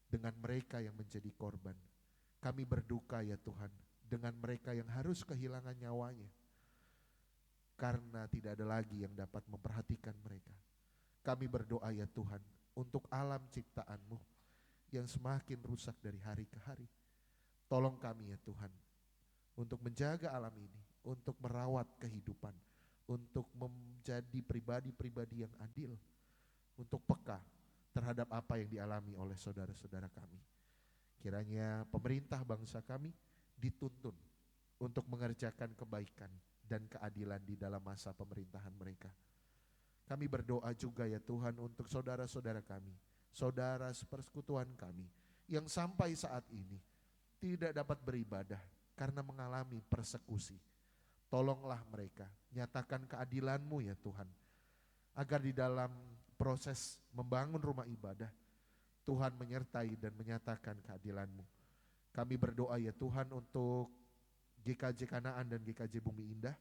dengan mereka yang menjadi korban. Kami berduka ya Tuhan dengan mereka yang harus kehilangan nyawanya karena tidak ada lagi yang dapat memperhatikan mereka. Kami berdoa ya Tuhan untuk alam ciptaan-Mu yang semakin rusak dari hari ke hari. Tolong kami ya Tuhan untuk menjaga alam ini, untuk merawat kehidupan, untuk menjadi pribadi-pribadi yang adil, untuk peka terhadap apa yang dialami oleh saudara-saudara kami. Kiranya pemerintah bangsa kami dituntun untuk mengerjakan kebaikan dan keadilan di dalam masa pemerintahan mereka. Kami berdoa juga ya Tuhan untuk saudara-saudara kami, saudara sepersekutuan kami yang sampai saat ini tidak dapat beribadah karena mengalami persekusi. Tolonglah mereka, nyatakan keadilan-Mu ya Tuhan, agar di dalam proses membangun rumah ibadah, Tuhan menyertai dan menyatakan keadilan-Mu. Kami berdoa ya Tuhan untuk GKJ Kanaan dan GKJ Bumi Indah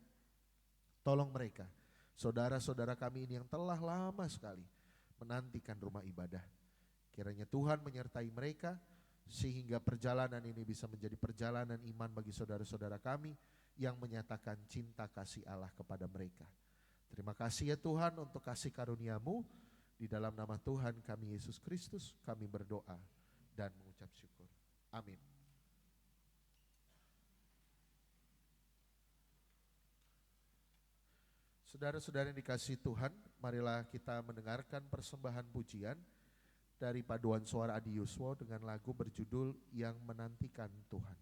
Tolong mereka, saudara-saudara kami ini yang telah lama sekali menantikan rumah ibadah. Kiranya Tuhan menyertai mereka sehingga perjalanan ini bisa menjadi perjalanan iman bagi saudara-saudara kami yang menyatakan cinta kasih Allah kepada mereka. Terima kasih ya Tuhan untuk kasih karunia-Mu. Di dalam nama Tuhan kami Yesus Kristus kami berdoa dan mengucap syukur. Amin. Saudara-saudara yang dikasihi Tuhan, marilah kita mendengarkan persembahan pujian dari paduan suara Adi Yuswo dengan lagu berjudul Yang Menantikan Tuhan.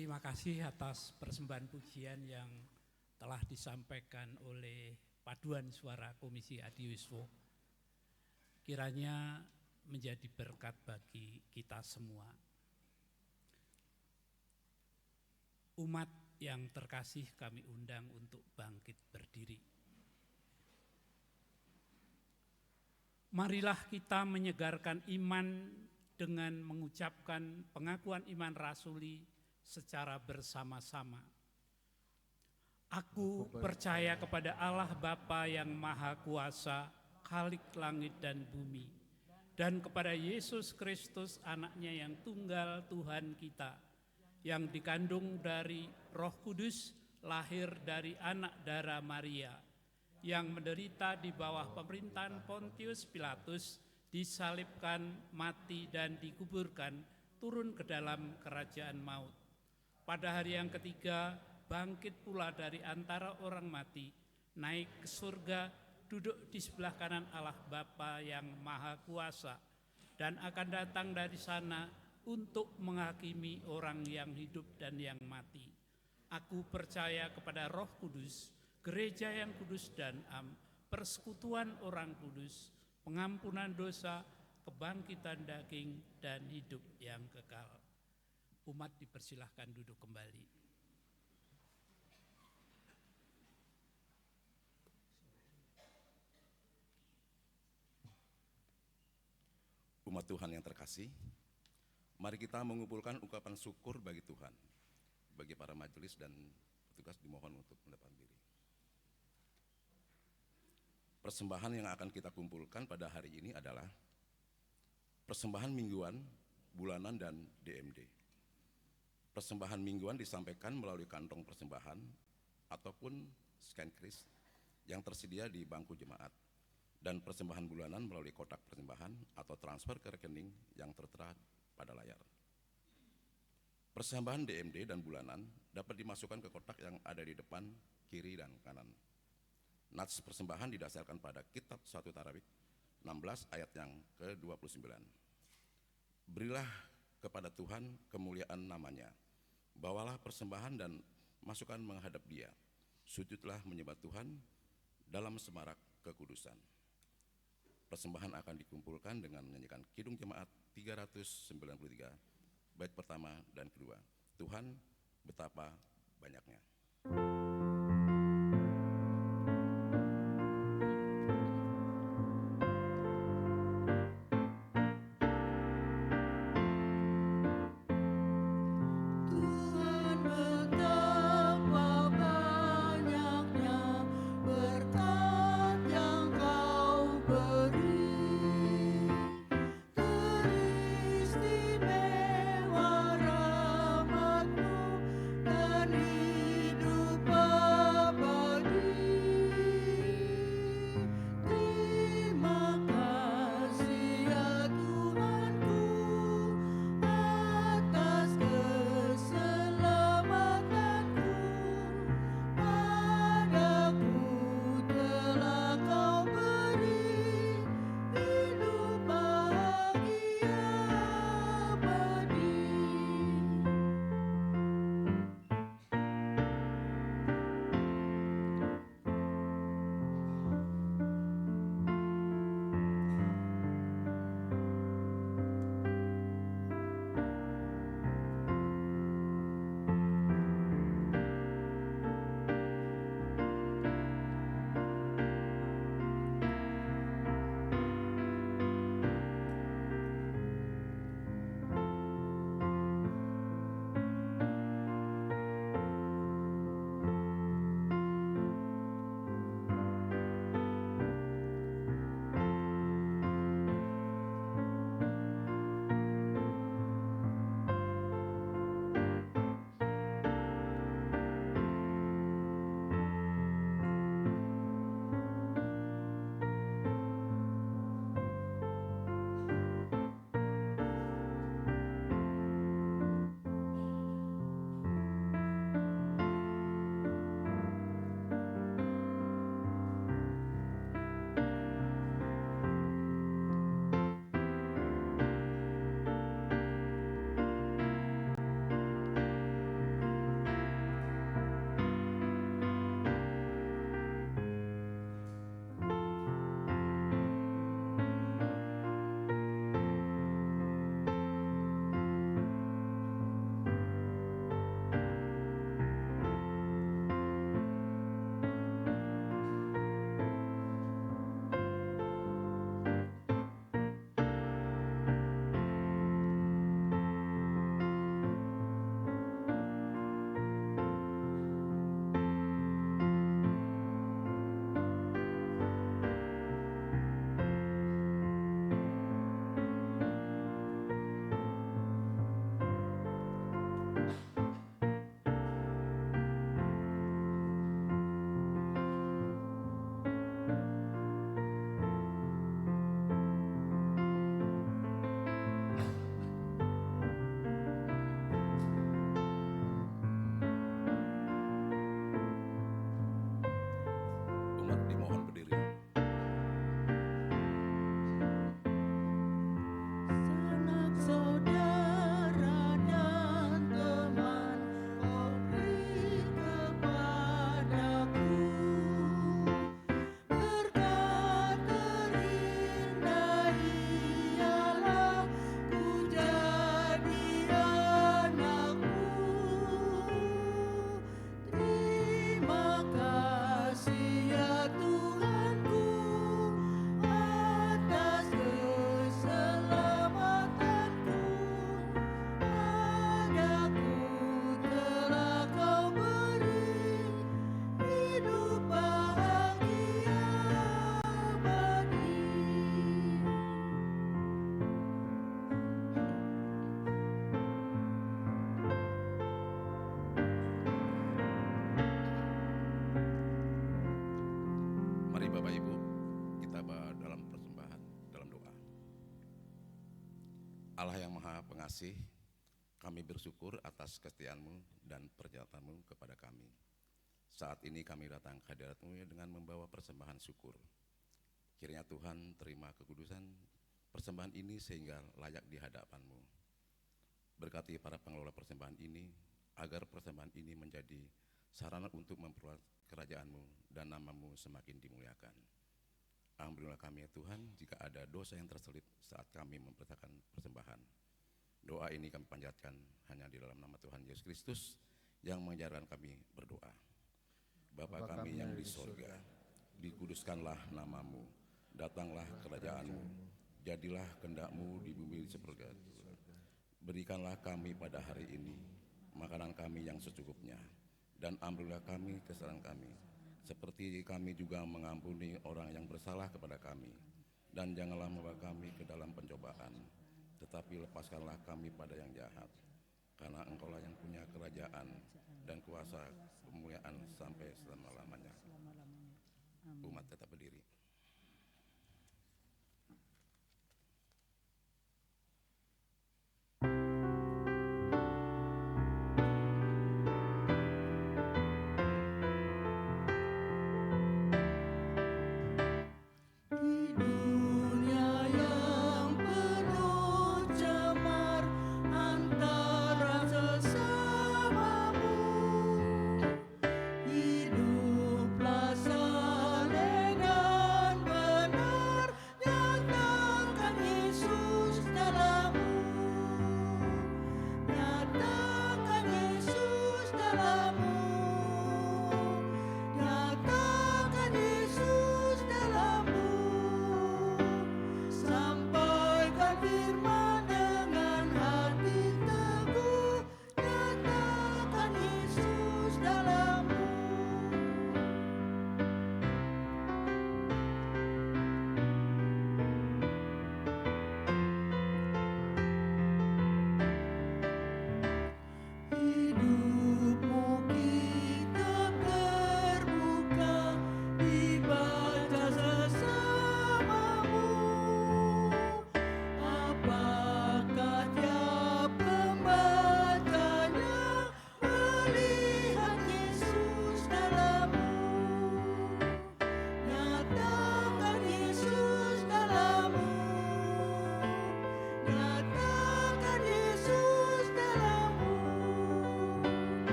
Terima kasih atas persembahan pujian yang telah disampaikan oleh paduan suara Komisi Adiwiswo. Kiranya menjadi berkat bagi kita semua. Umat yang terkasih, kami undang untuk bangkit berdiri. Marilah kita menyegarkan iman dengan mengucapkan pengakuan iman rasuli secara bersama-sama. Aku percaya kepada Allah Bapa yang Maha Kuasa, Khalik langit dan bumi, dan kepada Yesus Kristus anaknya yang tunggal Tuhan kita, yang dikandung dari Roh Kudus, lahir dari anak darah Maria, yang menderita di bawah pemerintahan Pontius Pilatus, disalibkan, mati dan dikuburkan, turun ke dalam kerajaan maut. Pada hari yang ketiga, bangkit pula dari antara orang mati, naik ke surga, duduk di sebelah kanan Allah Bapa yang Maha Kuasa, dan akan datang dari sana untuk menghakimi orang yang hidup dan yang mati. Aku percaya kepada Roh Kudus, gereja yang kudus dan am, persekutuan orang kudus, pengampunan dosa, kebangkitan daging, dan hidup yang kekal. Umat dipersilahkan duduk kembali. Umat Tuhan yang terkasih, mari kita mengumpulkan ungkapan syukur bagi Tuhan. Bagi para majelis dan petugas dimohon untuk mendepan diri. Persembahan yang akan kita kumpulkan pada hari ini adalah persembahan mingguan, bulanan, dan DMD. Persembahan mingguan disampaikan melalui kantong persembahan ataupun scan kris yang tersedia di bangku jemaat, dan persembahan bulanan melalui kotak persembahan atau transfer ke rekening yang tertera pada layar. Persembahan DMD dan bulanan dapat dimasukkan ke kotak yang ada di depan, kiri, dan kanan. Nats persembahan didasarkan pada Kitab 1 Tarawik 16 ayat yang ke-29. Berilah kepada Tuhan kemuliaan namanya, bawalah persembahan dan masukkan menghadap Dia, sujudlah menyembah Tuhan dalam semarak kekudusan. Persembahan akan dikumpulkan dengan menyanyikan Kidung Jemaat 393, bait pertama dan kedua. Tuhan betapa banyaknya. Istimewa rahmat-Mu dan Allah yang Maha Pengasih, kami bersyukur atas kesetiaan-Mu dan pernyataanmu kepada kami. Saat ini kami datang ke hadirat-Mu dengan membawa persembahan syukur. Kiranya Tuhan terima kekudusan persembahan ini sehingga layak di hadapan-Mu. Berkati para pengelola persembahan ini, agar persembahan ini menjadi sarana untuk memperluas kerajaan-Mu dan nama-Mu semakin dimuliakan. Ampunilah kami ya Tuhan, jika ada dosa yang terselip saat kami mempercayakan persembahan. Doa ini kami panjatkan hanya di dalam nama Tuhan Yesus Kristus yang mengajarkan kami berdoa. Bapa kami yang di sorga, dikuduskanlah nama-Mu, datanglah kerajaan-Mu, jadilah kehendak-Mu di bumi seperti itu. Berikanlah kami pada hari ini makanan kami yang secukupnya, dan ampunilah kami kesalahan kami, seperti kami juga mengampuni orang yang bersalah kepada kami. Dan janganlah membawa kami ke dalam pencobaan, tetapi lepaskanlah kami pada yang jahat. Karena Engkaulah yang punya kerajaan dan kuasa kemuliaan sampai selama-lamanya. Umat tetap berdiri.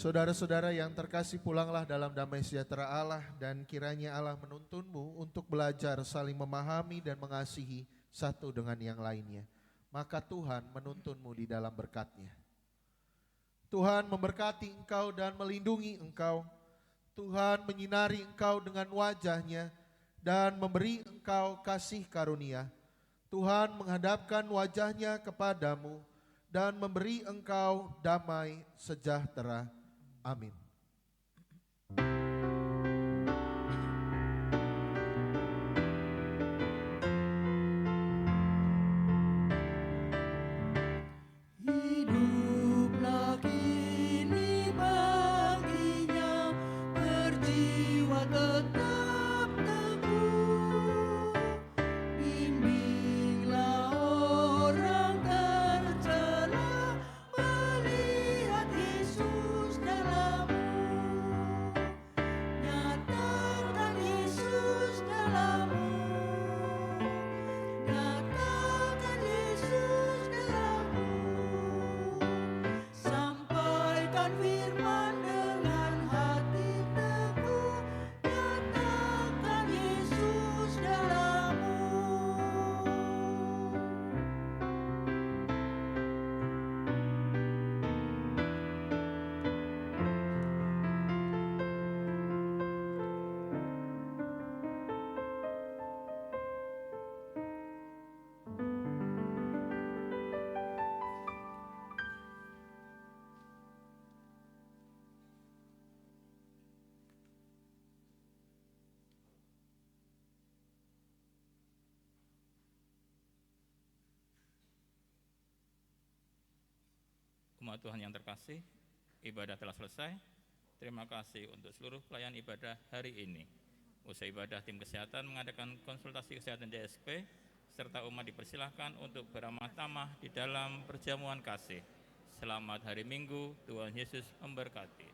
Saudara-saudara yang terkasih, pulanglah dalam damai sejahtera Allah, dan kiranya Allah menuntunmu untuk belajar saling memahami dan mengasihi satu dengan yang lainnya. Maka Tuhan menuntunmu di dalam berkat-Nya. Tuhan memberkati engkau dan melindungi engkau. Tuhan menyinari engkau dengan wajah-Nya dan memberi engkau kasih karunia. Tuhan menghadapkan wajah-Nya kepadamu dan memberi engkau damai sejahtera. Amin. Hiduplah kini baginya, berjiwa tetap teguh. Bimbinglah orang tercela, melihat Yesus dalammu. Nyatakan Yesus dalammu. Nyatakan Yesus dalammu. Sampaikan firman dengan hati teguh. Nyatakan Yesus dalammu. Umat Tuhan yang terkasih, Ibadah telah selesai. Terima kasih untuk seluruh pelayan ibadah hari ini. Usai ibadah, tim kesehatan mengadakan konsultasi kesehatan DSP, serta umat dipersilahkan untuk beramah tamah di dalam perjamuan kasih. Selamat hari Minggu, Tuhan Yesus memberkati.